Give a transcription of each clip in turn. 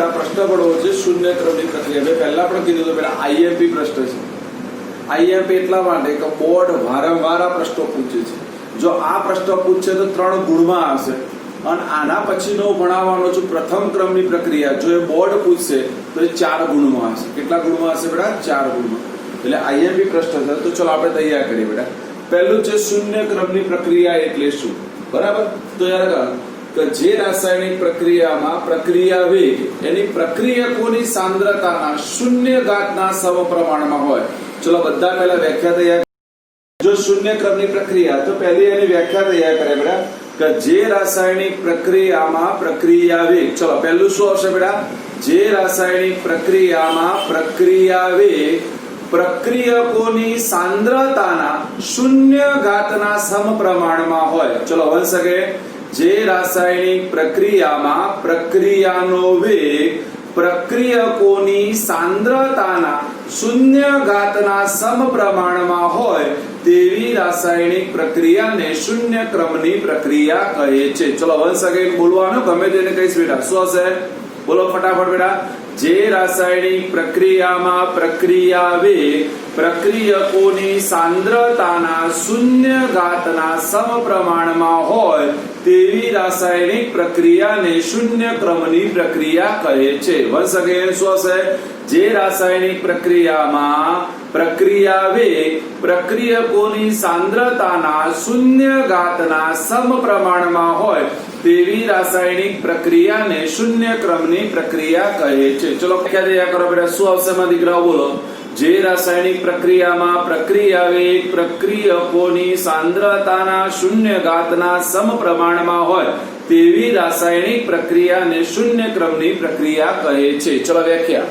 प्रश्न पड़ो छे शून्य क्रमनी प्रक्रिया में पहला पण कीधुं तो पेला आईएमपी प्रश्न छे। आईएमपी એટલા માટે કે બોર્ડ વારંવાર આ પ્રશ્નો પૂછે છે। જો આ પ્રશ્ન પૂછે તો 3 ગુણમાં આવશે અને આના પછીનો ભણાવવાનો છે પ્રથમ ક્રમની પ્રક્રિયા। જો એ બોર્ડ પૂછશે તો એ 4 ગુણમાં આવશે। કેટલા ગુણમાં આવશે બેટા? 4 ગુણમાં। એટલે આईएमपी પ્રશ્ન છે તો ચલો આપણે તૈયાર કરીએ બેટા। પહેલું છે શૂન્ય ક્રમની પ્રક્રિયા એટલે શું? બરાબર? તો યાર કે જે રાસાયણિક પ્રક્રિયામાં પ્રક્રિયા વેગ એની પ્રક્રિયકોની સાંદ્રતાના શૂન્ય ઘાતના સમપ્રમાણમાં હોય। ચલો બધા પહેલા વ્યાખ્યા તૈયાર। જો શૂન્ય ક્રમની પ્રક્રિયા તો પહેલી એની વ્યાખ્યા તૈયાર કરે બેટા કે જે રાસાયણિક પ્રક્રિયામાં પ્રક્રિયા વેગ। ચલો પહેલું શું આવશે બેટા? જે રાસાયણિક પ્રક્રિયામાં પ્રક્રિયા વેગ પ્રક્રિયકોની સાંદ્રતાના શૂન્ય ઘાતના સમપ્રમાણમાં હોય। ચલો વન સેકન્ડ। જે રાસાયણિક પ્રક્રિયામાં પ્રક્રિયાનો વેગ પ્રક્રિયકોની સાંદ્રતાના શૂન્ય ઘાતના સમપ્રમાણમાં હોય તેવી રાસાયણિક પ્રક્રિયાને શૂન્ય ક્રમની પ્રક્રિયા કહે છે। ચલો વન સેકન્ડ બોલવાનું ગમે તેને કહીશ બેટા। શું હશે? બોલો ફટાફટ બેટા। જે રાસાયણિક પ્રક્રિયામાં પ્રક્રિયા વેગ પ્રક્રિયકોની સાંદ્રતાના શૂન્ય ઘાતના સમપ્રમાણમાં હોય તેવી રાસાયણિક પ્રક્રિયાને શૂન્ય ક્રમની પ્રક્રિયા કહે છે। વન સેકન્ડ શું હશે? જે રાસાયણિક પ્રક્રિયામાં પ્રક્રિયા વેગ પ્રક્રિયકોની સાંદ્રતાના શૂન્ય ઘાતના સમપ્રમાણમાં હોય તેવી રાસાયણિક પ્રક્રિયાને શૂન્ય ક્રમની પ્રક્રિયા કહે છે। ચલો વ્યાખ્યા તૈયાર કરો બેટા। શું આવશે માં દીકરાઓ? બોલો। જે રાસાયણિક પ્રક્રિયામાં પ્રક્રિયા વેગ પ્રક્રિયકોની સાંદ્રતાના શૂન્ય ઘાતના સમપ્રમાણમાં હોય તેવી રાસાયણિક પ્રક્રિયાને શૂન્ય ક્રમની પ્રક્રિયા કહે છે। ચલો વ્યાખ્યા।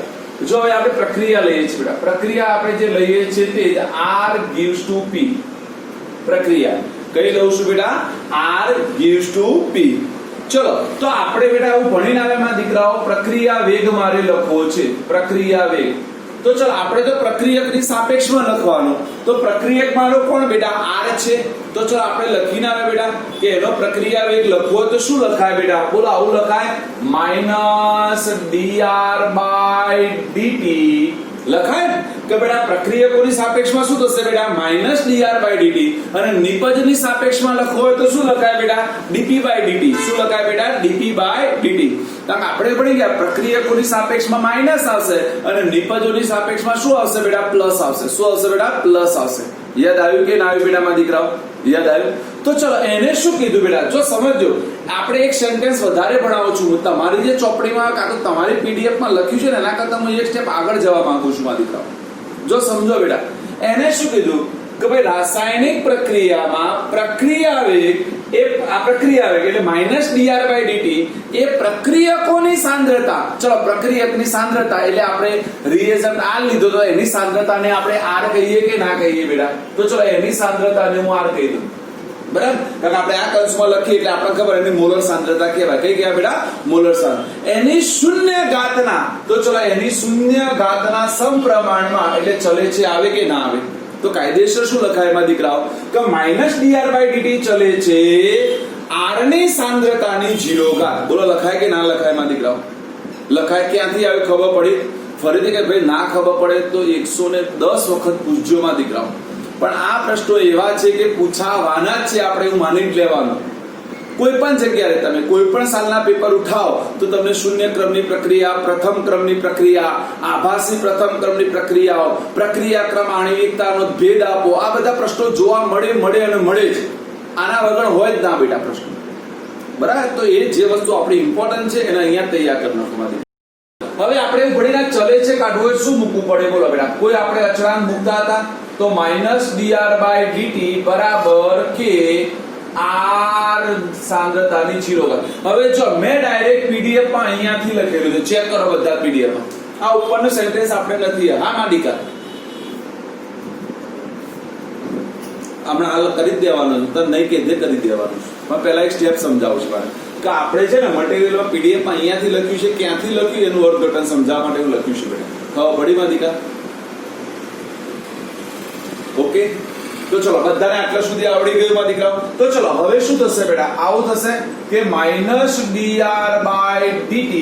જો હવે આપણે પ્રક્રિયા લઈએ છીએ બેટા। પ્રક્રિયા આપણે જે લઈએ છીએ તે R gives to P પ્રક્રિયા કઈ લઉં છું બેટા? R gives to P। ચલો તો આપણે બેટા એવું ભણીને આવ્યા દીકરાઓ પ્રક્રિયા વેગ મારે લખવો છે। પ્રક્રિયા વેગ તો ચલો આપણે તો પ્રક્રિયકની સાપેક્ષમાં લખવાનો તો પ્રક્રિયક મારો કોણ બેટા? R છે। તો ચલો આપણે લખીને આવે બેટા કે એનો પ્રક્રિયા વેગ લખવો તો શું લખાય બેટા? બોલો આવું લખાય -dr/dt લખાય કે બેટા પ્રક્રિયકોની સાપેક્ષમાં શું થશે બેટા? -dr/dt અને નિપજની સાપેક્ષમાં લખવો હોય તો શું લખાય બેટા? dp/dt। શું લખાય બેટા? dp/dt। કારણ આપણે પડી ગયા પ્રક્રિયકોની સાપેક્ષમાં માઈનસ આવશે અને નિપજોની સાપેક્ષમાં શું આવશે બેટા? પ્લસ આવશે। શું આવશે બેટા? પ્લસ આવશે। યાદ આવ્યું કે ના આવ્યું બેટા માં દીકરાઓ? યાદ આવ્યું? તો ચલો એને શું કીધું બેટા? જો સમજો આપણે એક સેન્ટેન્સ વધારે ભણાવું છું હું તમારી જે ચોપડીમાં કાં તો તમારી પીડીએફ માં લખ્યું છે ને એના કરતા હું એક સ્ટેપ આગળ જવા માંગુ છું માં દીકરાઓ। જો સમજો બેટા એને શું કીધું કે ભાઈ રાસાયણિક પ્રક્રિયામાં પ્રક્રિયા વેગ એ આ પ્રક્રિયા વેગ એટલે -dr/dt એ પ્રક્રિયકોની સાંદ્રતા। ચલો પ્રક્રિયકની સાંદ્રતા એટલે આપણે રિએજન્ટ R લીધો તો એની સાંદ્રતાને આપણે R કહીએ કે ના કહીએ બેટા? તો ચલો એની સાંદ્રતાને હું R કહી દઉં બરાબર? કારણ આપણે આ કૌંસમાં લખીએ એટલે આપણને ખબર એની મોલર સાંદ્રતા કહેવાય। કઈ ગયા બેટા? મોલર સાંદ્રતા। એની શૂન્ય ઘાતના તો ચલો એની શૂન્ય ઘાતના સમપ્રમાણમાં એટલે ચલે છે આવે કે ના આવે? તો કાયદેસર શું લખાય એમાં દીકરાઓ કે -dr/dt ચલે છે R ની સાંદ્રતાની 0 ઘાત। બોલો લખાય કે ના લખાય એમાં દીકરાઓ? લખાય। ક્યાંથી આવી ખબર પડી? ફરીથી કે ભાઈ ના ખબર પડે તો 110 વખત પૂછજો માં દીકરાઓ। પણ આ પ્રશ્નો એવા છે કે પૂછાવાના જ છે, આપણે એવું માની લેવાનું। કોઈ પણ જગ્યાએ તમે કોઈ પણ સાલના પેપર ઉઠાવો તો તમને શૂન્ય ક્રમની પ્રક્રિયા, પ્રથમ ક્રમની પ્રક્રિયા, આભાસી પ્રથમ ક્રમની પ્રક્રિયાઓ, પ્રક્રિયા ક્રમ આણ્વિકતાનો ભેદ આપો, આ બધા પ્રશ્નો જોવા મળે અને મળે જ। આના વગર હોય જ ના બેટા પ્રશ્નો બરાબર? તો એ જે વસ્તુ આપણી ઇમ્પોર્ટન્ટ છે એને અહીંયા તૈયાર કરી નાખવાની। હવે આપણે ભણીને ચલે છે કાઢવું હોય શું મૂકવું પડે? બોલો બેટા કોઈ આપણે અચળાંક મૂકતા હતા તો -dr/dt બરાબર કે R સાંદ્રતાની 0 ઘાત। હવે જો મેં ડાયરેક્ટ પીડીએફ માં અહીંયાથી લખેલું છે, ચેક કરો બધા પીડીએફ માં। આ ઉપરનો સેન્ટેન્સ આપણે નથી હા માં દીકરા હમણાં હાલ કરી દેવાનું તો નહીં કે કરી દેવાનું। પણ પહેલા એક સ્ટેપ સમજાવું છું કે આપણે છે ને મટીરીયલ પીડીએફ માં અહીંયાથી લખ્યું છે, ક્યાંથી લખ્યું એનું અર્થઘટન સમજાવવા માટે એવું લખ્યું છે બેટા। ખબર પડી માં દીકરા? ઓકે તો ચલો બધાને આટલા સુધી આવડી ગયું માં દીકરાઓ? તો ચલો હવે શું થશે બેટા? આવું થશે કે -dr/dt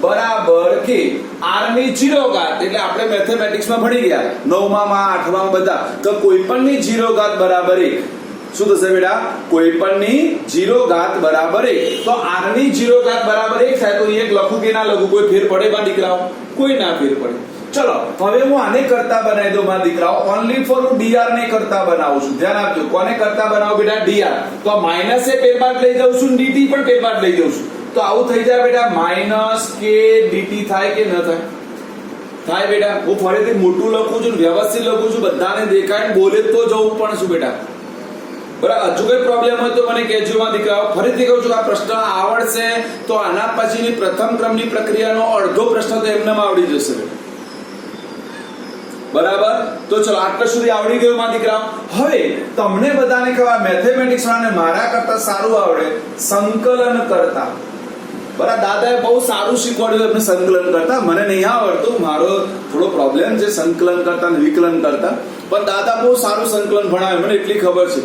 બરાબર કે r ની 0 ઘાત, એટલે આપણે મેથેમેટિક્સમાં ભણી ગયા 9માં 8માં બધા, તો કોઈ પણની 0 ઘાત બરાબર 1. શું થશે બેટા? કોઈ પણની 0 ઘાત બરાબર 1. તો r ની 0 ઘાત બરાબર 1 થાય તો એક લખું કે ના લખું, કોઈ ફેર પડે માં દીકરાઓ? કોઈ ના ફેર પડે. ચલો હવે હું આને કરતા બનાવી દઉં માં દીકરાઓ. ઓનલી ફોર હું dr ને કરતા બનાવું છું. ધ્યાન આપજો, કોને કરતા બનાવું બેટા? dr. તો માઈનસ એ પેરબાદ લઈ જાઉં છું, dt પણ પેરબાદ લઈ જાઉં છું. તો આવું થઈ જાય બેટા, માઈનસ કે dt થાય કે ન થાય? થાય બેટા. હું ફરીથી મોટું લખું છું, વ્યવસ્થિત લખું છું, બધાને દેખાય બોલે તો જવું પણ શું બેટા? બરાબર. હજુ કઈ પ્રોબ્લેમ હોય તો મને કહેજો માં દીકરાઓ. ફરીથી કહું છું, આ પ્રશ્ન આવડશે તો આના પછીની પ્રથમ ક્રમની પ્રક્રિયાનો અડધો પ્રશ્ન તો એમનેમ આવડી જશે. બરાબર. તો ચલો આટલા સુધી આવડી ગયું માં દીકરાઓ. હવે તમને બધાને કહેવા મેથેમેટિક્સ વાળાને મારા કરતા સારું આવડે સંકલન કરતા. બરાબર. દાદાએ બહુ સારું શીખવાડ્યું એમને સંકલન કરતા. મને નહીં આવડતું, મારો થોડો પ્રોબ્લેમ છે સંકલન કરતા અને વિકલન કરતા, પણ દાદા બહુ સારું સંકલન ભણાવે, મને એટલી ખબર છે.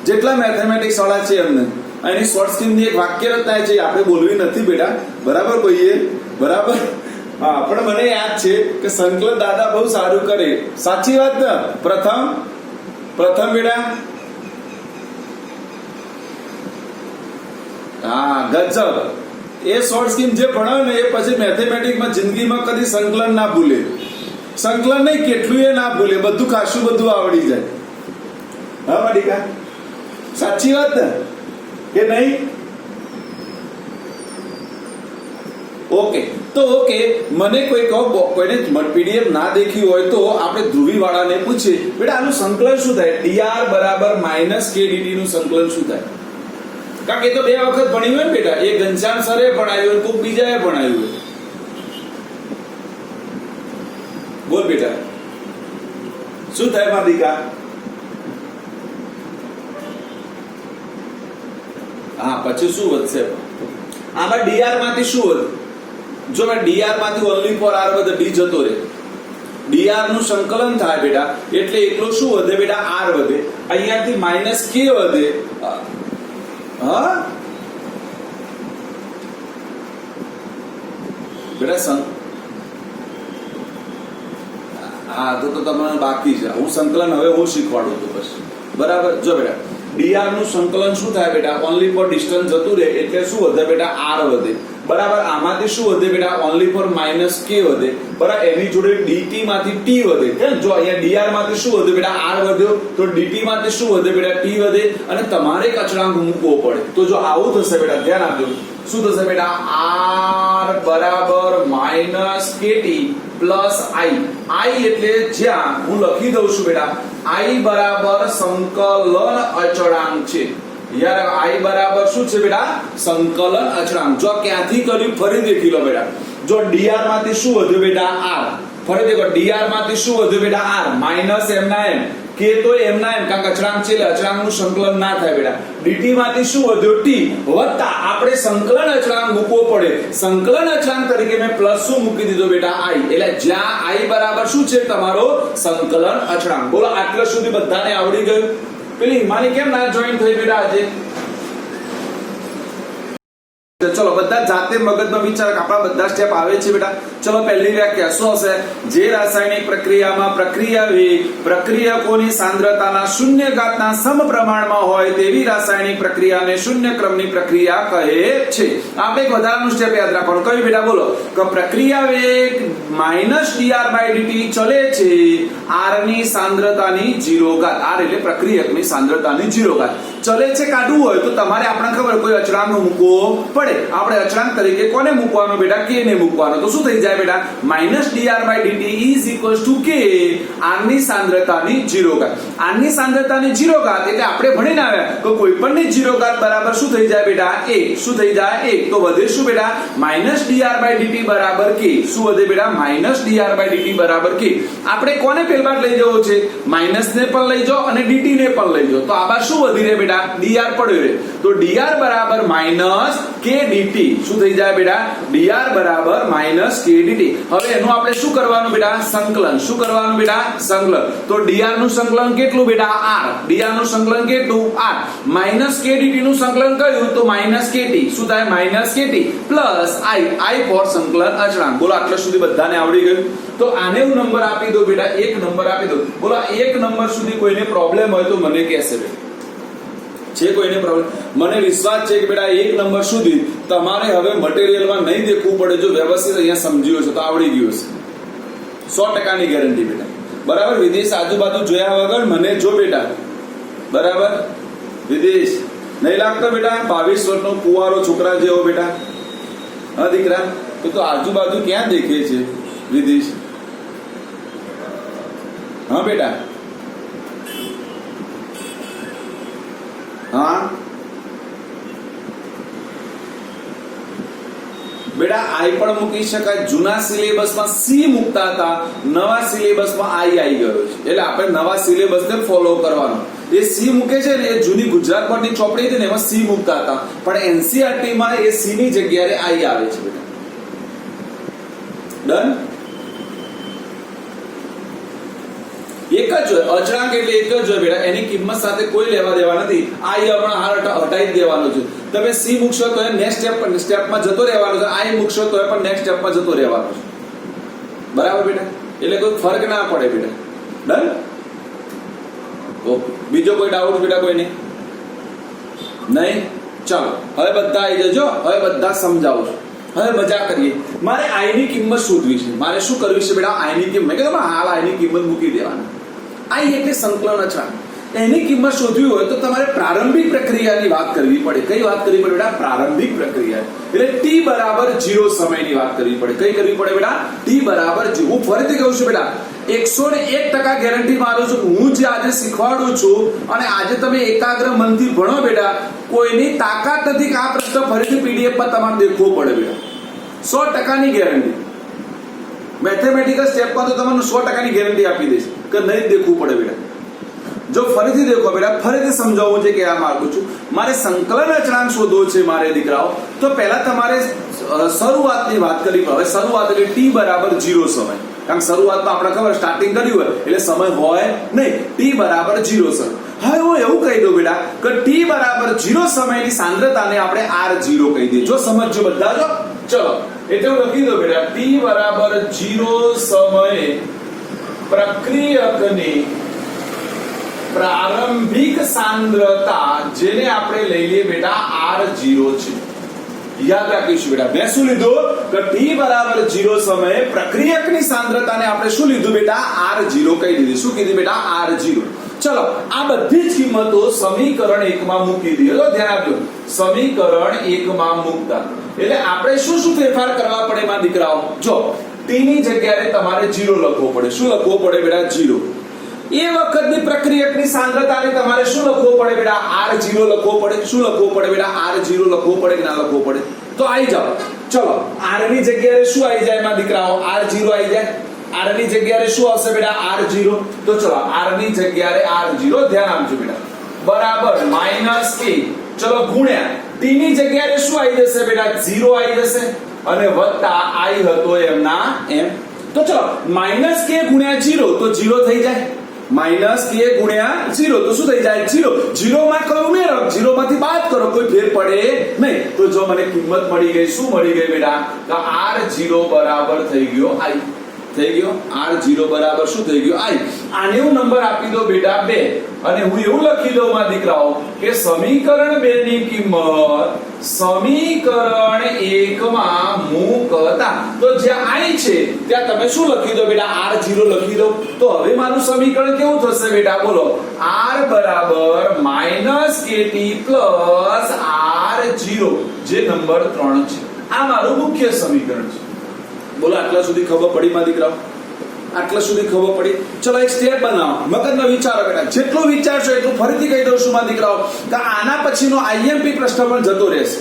જેટલા મેથેમેટિક્સ વાળા છે એમને એની શોર્ટ સ્કીમની એક વાક્ય રચના છે, આપણે બોલવી નથી બેટા. બરાબર કોઈએ? બરાબર. હા, પણ મને યાદ છે કે સંકલન દાદા બહુ સારું કરે. સાચી વાત ને? પ્રથમ બેટા. હા, ગજબ. એ શોર્ટ સ્કીમ જે ભણાવે ને એ પછી મેથેમેટિક્સમાં જિંદગીમાં કદી સંકલન ના ભૂલે. સંકલન નહીં, કેટલું એ ના ભૂલે, બધું ખાસું બધું આવડી જાય. હા માડીકા, સાચી વાત ને કે નહીં? ઓકે. તો ઓકે, મને કોઈ કહો, કોઈને પીડીએફ ના દેખી હોય તો આપણે ધ્રુવી વાળાને પૂછીએ, બેટા આનું સંકલન શું થાય? dr બરાબર માઇનસ કે dt નું સંકલન શું થાય? કારણ કે એ તો બે વખત ભણ્યું હોય ને બેટા. એ ઘનશ્યામ સરે ભણાવ્યું, કોઈક બીજાએ ભણાવ્યું. બોલ બેટા, શું થાય માદિકા? હા, પછી શું વધશે આમાં? dr માંથી શું વધે? જો મેં dr માંથી ઓનલી ફોર r વધે, d જતો રહે. dr નું સંકલન થાય બેટા, એટલે એકલો શું વધે બેટા? r વધે. અહીંયાથી માઇનસ k વધે. હા બેટા, હા તો તમને બાકી છે. હું સંકલન હવે હું શીખવાડું છું બસ. બરાબર. જો બેટા, dr નું સંકલન શું થાય બેટા? ઓનલી ફોર ડિસ્ટન્સ જતું રહે એટલે શું વધે બેટા? r વધે. બરાબર. આમાંથી શું વધે બેટા? ઓનલી ફોર માઇનસ k વધે. બરાબર. એની જોડે dt માંથી t વધે. જો અહીંયા dr માંથી શું વધે બેટા? r વધ્યો. તો dt માંથી શું વધે બેટા? t વધે. અને તમારે એક અચળાંક મૂકવો પડે. તો જો આવું થશે બેટા, ધ્યાન આપજો. શું થશે બેટા? r બરાબર minus kt plus i. i એટલે જ્યાં હું લખી દઉં છું બેટા, i બરાબર સંકલન અચળાંક છે. યાર i બરાબર શું છે બેટા? સંકલન અચળાંક. જો ક્યાંથી કર્યું ફરી દેખી લો બેટા. જો dr માંથી શું વધ્યું બેટા? r. ફરી દેખો, dr માંથી શું વધ્યું બેટા? r. માઇનસ m ના m, કે તો m ના m, કારણ કે અચળાંક છે એટલે અચળાંકનું સંકલન ના થાય બેટા. dt માંથી શું વધ્યું? t. વત્તા આપણે સંકલન અચળાંક મૂકવો પડે. સંકલન અચળાંક તરીકે મેં પ્લસ શું મૂકી દીધો બેટા? i. એટલે જ્યાં i બરાબર શું છે? તમારો સંકલન અચળાંક. બોલો, આટલા સુધી બધાને આવડી ગયું? પેલી માની કેમ ના જોઈન થઈ બેટા આજે? ચલો બધા જાતે મગજમાં વિચાર, આપણા બધા સ્ટેપ આવે છે બેટા. ચલો પહેલી વ્યાખ્યા શું હશે? જે રાસાયણિક પ્રક્રિયામાં પ્રક્રિયા વેગ પ્રક્રિયકોની સાંદ્રતાના શૂન્ય ઘાતના સમપ્રમાણમાં હોય તેવી રાસાયણિક પ્રક્રિયાને શૂન્ય ક્રમની પ્રક્રિયા કહે છે. આપણે એક વધારાનું સ્ટેપ યાદ રાખવાનું. કયું બેટા? બોલો. કે પ્રક્રિયા વેગ માઇનસ dr/dt ચલે છે r ની સાંદ્રતાની 0 ઘાત. r એટલે પ્રક્રિયકની સાંદ્રતાની 0 ઘાત ચલે છે. કાઢવું હોય તો તમારે આપણને ખબર કોઈ અચળાંક મૂકવો પડે. આપણે અચળાંક તરીકે કોને મૂકવાનો બેટા? k ને મૂકવાનો. તો શું થઈ જાય બેટા? Minus dr/dt is equals to k, r ની સાંદ્રતાની 0 ઘાત. r ની સાંદ્રતાની 0 ઘાત એટલે આપણે ભણીને આવ્યા તો કોઈ પણની 0 ઘાત બરાબર શું થઈ જાય બેટા? 1. શું થઈ જાય? 1. તો વધે શું બેટા? માઇનસ dr/dt બરાબર k. શું વધે બેટા? માઇનસ dr/dt બરાબર k. આપણે કોને પહેલબાદ લઈ જવો છે? માઇનસ ને પણ લઈ જાઓ અને dt ને પણ લઈ જાઓ. તો આમાં શું વધી રહે બેટા? બેટા dr પડ્યો રે તો dr બરાબર માઈનસ k dt શું થઈ જાય બેટા dr બરાબર માઈનસ k dt હવે એનું આપણે શું કરવાનું બેટા સંકલન શું કરવાનું બેટા સંકલન તો dr નું સંકલન કેટલું બેટા r dr નું સંકલન કેટલું r માઈનસ k dt નું સંકલન કર્યું તો માઈનસ kt શું થાય minus kt plus i for સંકલન અચળાંક બોલો આટલા સુધી બધાને આવડી ગયું તો આને હું નંબર આપી દો બેટા એક નંબર આપી દો બોલો એક નંબર સુધી કોઈને પ્રોબ્લેમ હોય તો મને કહેશે બેટા છે કોઈને પ્રોબ્લેમ મને વિશ્વાસ છે કે બેટા એક નંબર સુધી તમારે હવે મટીરીયલમાં નહીં દેખવું પડે જો વ્યવસ્થિત અહીંયા સમજ્યું હશે તો આવડી ગયું હશે 100% ની ગેરંટી બેટા બરાબર વિદેશ આજુબાજુ જોયા વગર મને જો બેટા બરાબર વિદેશ નહીં લાગતો બેટા 22 વર્ષનો કુંવારો છોકરા જેવો બેટા હા દીકરા તો આજુબાજુ ક્યાં દેખે છે વિદેશ હા બેટા હા બેટા આઈ પણ મૂકી શકાય જૂના સિલેબસમાં સી મૂકતા હતા નવા સિલેબસમાં આઈ આવી ગયો છે એટલે આપણે નવા સિલેબસને ફોલો કરવાનો એ સી મૂકે છે ને એ જૂની ગુજરાત બોર્ડની ચોપડી હતી ને એમાં સી મૂકતા હતા પણ એનસીઆરટી માં એ સી ની જગ્યાએ આઈ આવે છે બેટા ડન એક જ હોય અચળાંક એટલે એક જ હોય બેટા એની કિંમત સાથે કોઈ લેવા દેવા નથી આઈ હમણાં હાલ હટાઈ દેવાનો છે તમે સી મૂકશો તો એ નેક્સ્ટ સ્ટેપમાં જતો રહેવાનો છે આઈ મૂકશો તો એ પણ નેક્સ્ટ સ્ટેપમાં જતો રહેવાનો છે બરાબર બેટા એટલે કોઈ ફરક ના પડે બેટા ડન ઓકે બીજો કોઈ ડાઉટ બેટા કોઈને નહીં ચાલો હવે બધા આવી જજો હવે બધા સમજાવું છું હવે મજા કરીએ મારે આઈ ની કિંમત શોધવી છે મારે શું કરવી છે બેટા આઈ ની કિંમત મેં કીધું હાલ આઈ ની કિંમત મૂકી દેવાની આઈ એટલે સંકલન અચળાંક એની કિંમત શોધવી હોય તો તમારે પ્રારંભિક પ્રક્રિયાની વાત કરવી પડે કઈ વાત કરવી પડે બેટા પ્રારંભિક પ્રક્રિયા એટલે t બરાબર 0 સમયની વાત કરવી પડે કઈ કરવી પડે બેટા t બરાબર 0 હું ફરીથી કહું છું બેટા 101% ગેરંટી મારું છું હું જે આજે શીખવાડું છું અને આજે તમે એકાગ્ર મનથી ભણો બેટા કોઈની તાકાત નથી કે આ પ્રશ્ન ફરીથી પીડીએફ પર તમારે દેખવો પડે બેટા 100% ની ગેરંટી મેથેમેટિકલ સ્ટેપમાં તો તમને 100% ની ગેરંટી આપી દઈશ કે નહીં દેખવું પડે બેટા જો ફરીથી દેખો બેટા ફરીથી સમજાવવું છે કે આ માંગુ છું મારે સંકલન અચળાંક શોધવો છે મારે દીકરાઓ તો પહેલા તમારે શરૂઆતની વાત કરવી પડે શરૂઆત એટલે t બરાબર 0 સમય કારણ શરૂઆતમાં આપણે ખબર સ્ટાર્ટિંગ કર્યું હોય એટલે સમય હોય નહીં t બરાબર 0 સમય હવે હું એવું કહી દઉં બેટા કે t બરાબર 0 સમયની સાંદ્રતાને આપણે r0 કહી દઈએ જો સમજો બધા જો ચલો એટલે હું લખી દઉં બેટા t બરાબર 0 સમયે પ્રક્રિયકની પ્રારંભિક સાંદ્રતા જેને આપણે લઈ લઈએ બેટા r0 છે યાદ રાખીશું બેટા મેં શું લીધું કે t બરાબર 0 સમયે પ્રક્રિયકની સાંદ્રતાને આપણે શું લીધું બેટા r0 કહી દીધી શું કીધી બેટા r0 ચલો આ બધી જ કિંમતો સમીકરણ 1 માં મૂકી દઈએ તો ધ્યાન આપજો સમીકરણ 1 માં મૂકતા એટલે આપણે શું શું ફેરફાર કરવા પડે માં દીકરાઓ જો t ની જગ્યાએ તમારે 0 લખવો પડે શું લખવો પડે બેટા 0 એ વખતની પ્રક્રિયકની સાંદ્રતાને તમારે શું લખવું પડે બેટા r0 લખવો પડે શું લખવું પડે બેટા r0 લખવો પડે કે ના લખવો પડે તો આવી જાઓ ચલો r ની જગ્યાએ શું આવી જાય માં દીકરાઓ r0 આવી જાય r ની જગ્યાએ શું આવશે બેટા r0 તો ચલો r ની જગ્યાએ r0 ધ્યાન આપજો બેટા બરાબર -k ચલો ગુણ્યા t ની જગ્યાએ શું આવી જશે બેટા 0 આવી જશે અને વત્તા i હતો એમના એમ તો ચલો -k ગુણ્યા 0 તો 0 થઈ જાય -k ગુણ્યા 0 તો શું થઈ જાય 0 0 માં કયો ઉમેરો 0 માંથી બાદ કરો કોઈ ફેર પડે નહીં તો જો મને કિંમત મળી ગઈ શું મળી ગઈ બેટા તો r0 બરાબર થઈ ગયો i થઈ ગયો r0 બરાબર શું થઈ ગયો i આને હું નંબર આપી દો બેટા 2 અને હું એવું લખી દઉં માં દીકરાઓ કે સમીકરણ 2 ની કિંમત સમીકરણ 1 માં મૂકતા તો જ્યાં i છે ત્યાં તમે શું લખી દો બેટા r0 લખી દો તો હવે મારું સમીકરણ કેવું થશે બેટા બોલો r બરાબર -kt r0 જે નંબર 3 છે આ મારું મુખ્ય સમીકરણ છે બોલો આટલા સુધી ખબર પડી માં દીકરાઓ આટલા સુધી ખબર પડી ચલો એક સ્ટેપ બનાવો મગજનો વિચારો બેટા જેટલું વિચારશો એટલું ફરીથી કહી દઉં છું માં દીકરાઓ કે આના પછીનો આઈએમપી પ્રશ્ન પણ જતો રહેશે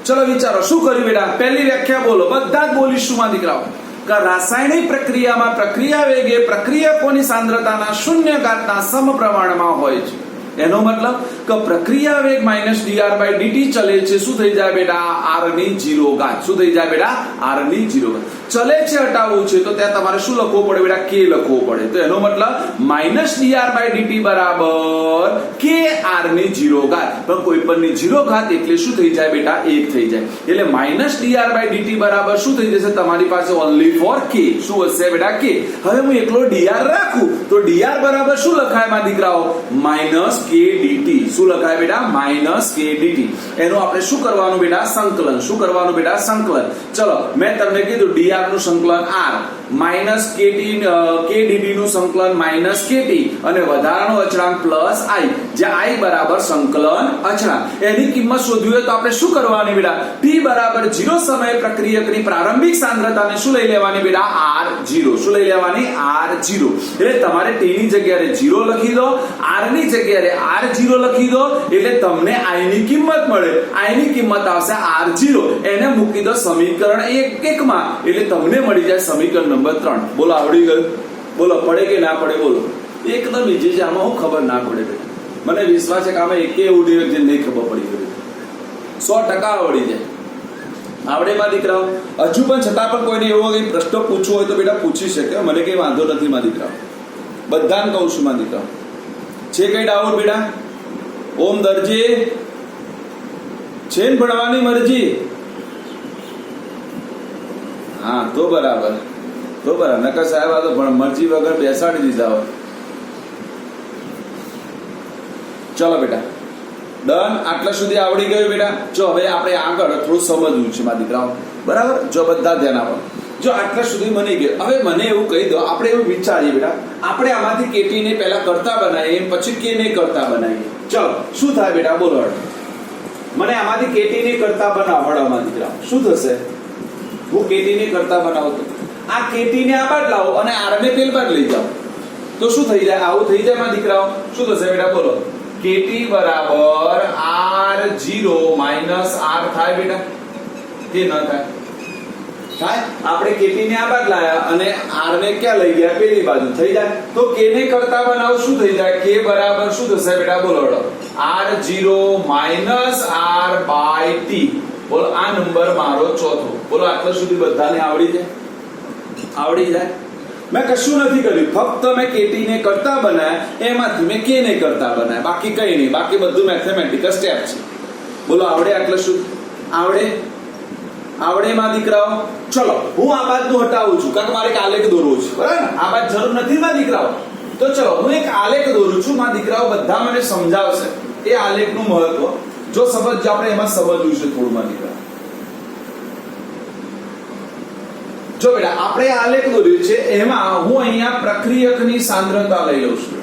ચલો વિચારો શું કર્યું બેટા પહેલી વ્યાખ્યા બોલો બધા જ બોલીશું માં દીકરાઓ કે રાસાયણિક પ્રક્રિયામાં પ્રક્રિયા વેગે પ્રક્રિયકોની સાંદ્રતાના શૂન્ય ઘાતના સમપ્રમાણમાં હોય છે એનો મતલબ કે પ્રક્રિયા વેગ માઇનસ dr બાય dt ચલે છે શું થઈ જાય બેટા r ની 0 ઘાત શું થઈ જાય બેટા r ની 0 ઘાત ચલે છે હટાવવું છે તો ત્યાં તમારે શું લખવું પડે બેટા k લખવું પડે તો એનો મતલબ માઇનસ dr બાય dt બરાબર k r ની 0 ઘાત પણ કોઈ પણ ની 0 ઘાત એટલે શું થઈ જાય બેટા 1 થઈ જાય એટલે માઇનસ dr બાય dt બરાબર શું થઈ જશે તમારી પાસે ઓન્લી ફોર k શું હશે બેટા k હવે હું એકલો dr રાખું તો dr બરાબર શું લખાય માં દીકરાઓ માઇનસ k dt શું લખાય બેટા માઇનસ k dt એનું આપણે શું કરવાનું બેટા સંકલન શું કરવાનું બેટા સંકલન ચલો મેં તમને કીધું dr નું સંકલન r માઇનસ k dt નું સંકલન માઇનસ kt અને વધારાનો અચળાંક પ્લસ i જ્યાં i બરાબર સંકલન અચળાંક એની કિંમત શોધવી હોય તો આપણે શું કરવાની બેટા t બરાબર 0 સમયે પ્રક્રિયકની પ્રારંભિક સાંદ્રતાને શું લઈ લેવાની બેટા r0 શું લઈ લેવાની r0 એટલે તમારે t ની જગ્યાએ 0 લખી દો r ની જગ્યાએ r0 લખી દો એટલે તમને i ની કિંમત મળે i ની કિંમત આવશે r0 એને મૂકી દો સમીકરણ 1 માં એટલે તમને મળી જાય સમીકરણ નંબર 3 બોલો આવડી ગયું બોલો પડે કે ના પડે બોલો એકદમ ઈજી છે આમાં હું ખબર ના પડે બેટા મને વિશ્વાસ છે કે આમાં એકે ઉડી જે નહીં ખબર પડી ગઈ 100% આવડી જાય આવડે માં દીકરાઓ હજુ પણ છતાં પણ કોઈને એવો કઈ પ્રશ્ન પૂછવો હોય તો બેટા પૂછી શકે મને કઈ વાંધો નથી માં દીકરાઓ બધાને કહું છું માં દીકરાઓ છે કઈ ડાઉટ બેટા ઓમ દરજી છે ને ભણવાની મરજી હા તો બરાબર નકર સાહેબ આ તો મરજી વગર બેસાડી દીધા હોય ચલો બેટા ડન આટલા સુધી આવડી ગયું બેટા જો હવે આપણે આગળ થોડું સમજવું છે મારા દીકરાઓ બરાબર જો બધા ધ્યાન આપો જો આટલા સુધી બની ગયું હવે મને એવું કહી દો આપણે એવું વિચારીએ બેટા આપણે આમાંથી કેટી ને પહેલા કરતા બનાવીએ પછી કે ને કરતા બનાવીએ ચલો શું થાય બેટા બોલો મને આમાંથી કેટી ને કરતા બનાવો હળામાં દીકરાઓ શું થશે હું કેટી ને કરતા બનાવું આ કેટી ને આ બાદ લાવો અને આર ને પેલ બાદ લઈ જાઓ તો શું થઈ જાય આવું થઈ જાય માં દીકરાઓ શું થશે બેટા બોલો કેટી બરાબર r0 માઈનસ r થાય બેટા કે ન થાય આપણે કેટી ને આ બાદ લાયા અને r ને ક્યાં લઈ ગયા પેલી બાજુ થઈ જાય તો k ને કરતા બનાવો શું થઈ જાય k બરાબર શું થશે બેટા બોલો r0 minus r by t બોલો આ નંબર મારો ચોથો બોલો આટલા સુધી બધાને આવડી જાય મેં કશું નથી કર્યું ફક્ત મેં કેટી ને કરતા બનાયા એમાંથી મેં કે ને કરતા બનાયા બાકી કઈ નહીં બાકી બધું મેથેમેટિકલ સ્ટેપ છે બોલો આવડે આટલા સુધી આવડે માં દીકરાઓ ચલો હું આ બાજુ હટાવું છું કારણ કે મારે એક આલેખ દોરવો છે બરાબર આ બાજુ જરૂર નથી માં દીકરાઓ તો ચલો હું એક આલેખ દોરું છું માં દીકરાઓ બધા મને સમજાવશે એ આલેખનું મહત્વ જો સમજ આપણે એમાં સમજવું છે થોડું માં દીકરા જો બેટા આપણે આલેખ દોર્યું છે એમાં હું અહીંયા પ્રક્રિયકની સાંદ્રતા લઈ લઉં છું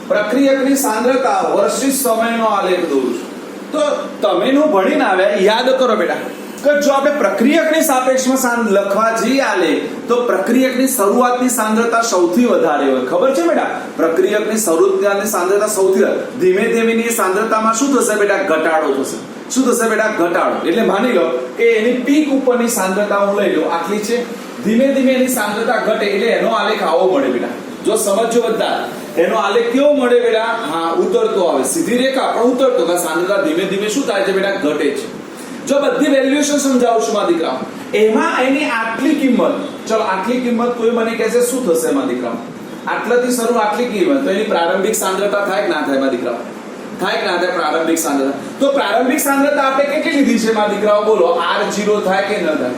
પ્રક્રિયકની સાંદ્રતા વર્ષિત સમયનો આલેખ દોરું છું તો તમે નું ભણીને આવ્યા યાદ કરો બેટા કે જો આપણે પ્રક્રિયકની સાપેક્ષમાં લખવા જઈએ આલેખ તો પ્રક્રિયકની શરૂઆતની સાંદ્રતા સૌથી વધારે હોય ખબર છે બેટા પ્રક્રિયકની શરૂઆતની સાંદ્રતા સૌથી ધીમે ધીમેની સાંદ્રતામાં શું થશે બેટા ઘટાડો થશે શું થશે બેટા ઘટાડો એટલે માની લો કે એની પીક ઉપરની સાંદ્રતા હું લઈ લઉં આટલી છે ધીમે ધીમે એની સાંદ્રતા ઘટે એટલે એનો આલેખ આવો મળે બેટા જો સમજો બધા એનો આલેખ કેવો મળે બેટા હા ઉતરતો આવે સીધી રેખા પણ ઉતરતો કે સાંદ્રતા ધીમે ધીમે શું થાય છે બેટા ઘટે છે જો બધી વેલ્યુએશન સમજાવું છું મારા દીકરાઓ એમાં એની આટલી કિંમત ચલો આટલી કિંમત કોઈ મને કહેશે શું થશે મારા દીકરાઓ આટલાથી શરૂ આટલી કિંમત તો એની પ્રારંભિક સાંદ્રતા થાય કે ના થાય મારા દીકરાઓ થાય કે ના થાય પ્રારંભિક સાંદ્રતા તો પ્રારંભિક સાંદ્રતા આપણે કેટલી લીધી છે મારા દીકરાઓ બોલો r0 થાય કે ન થાય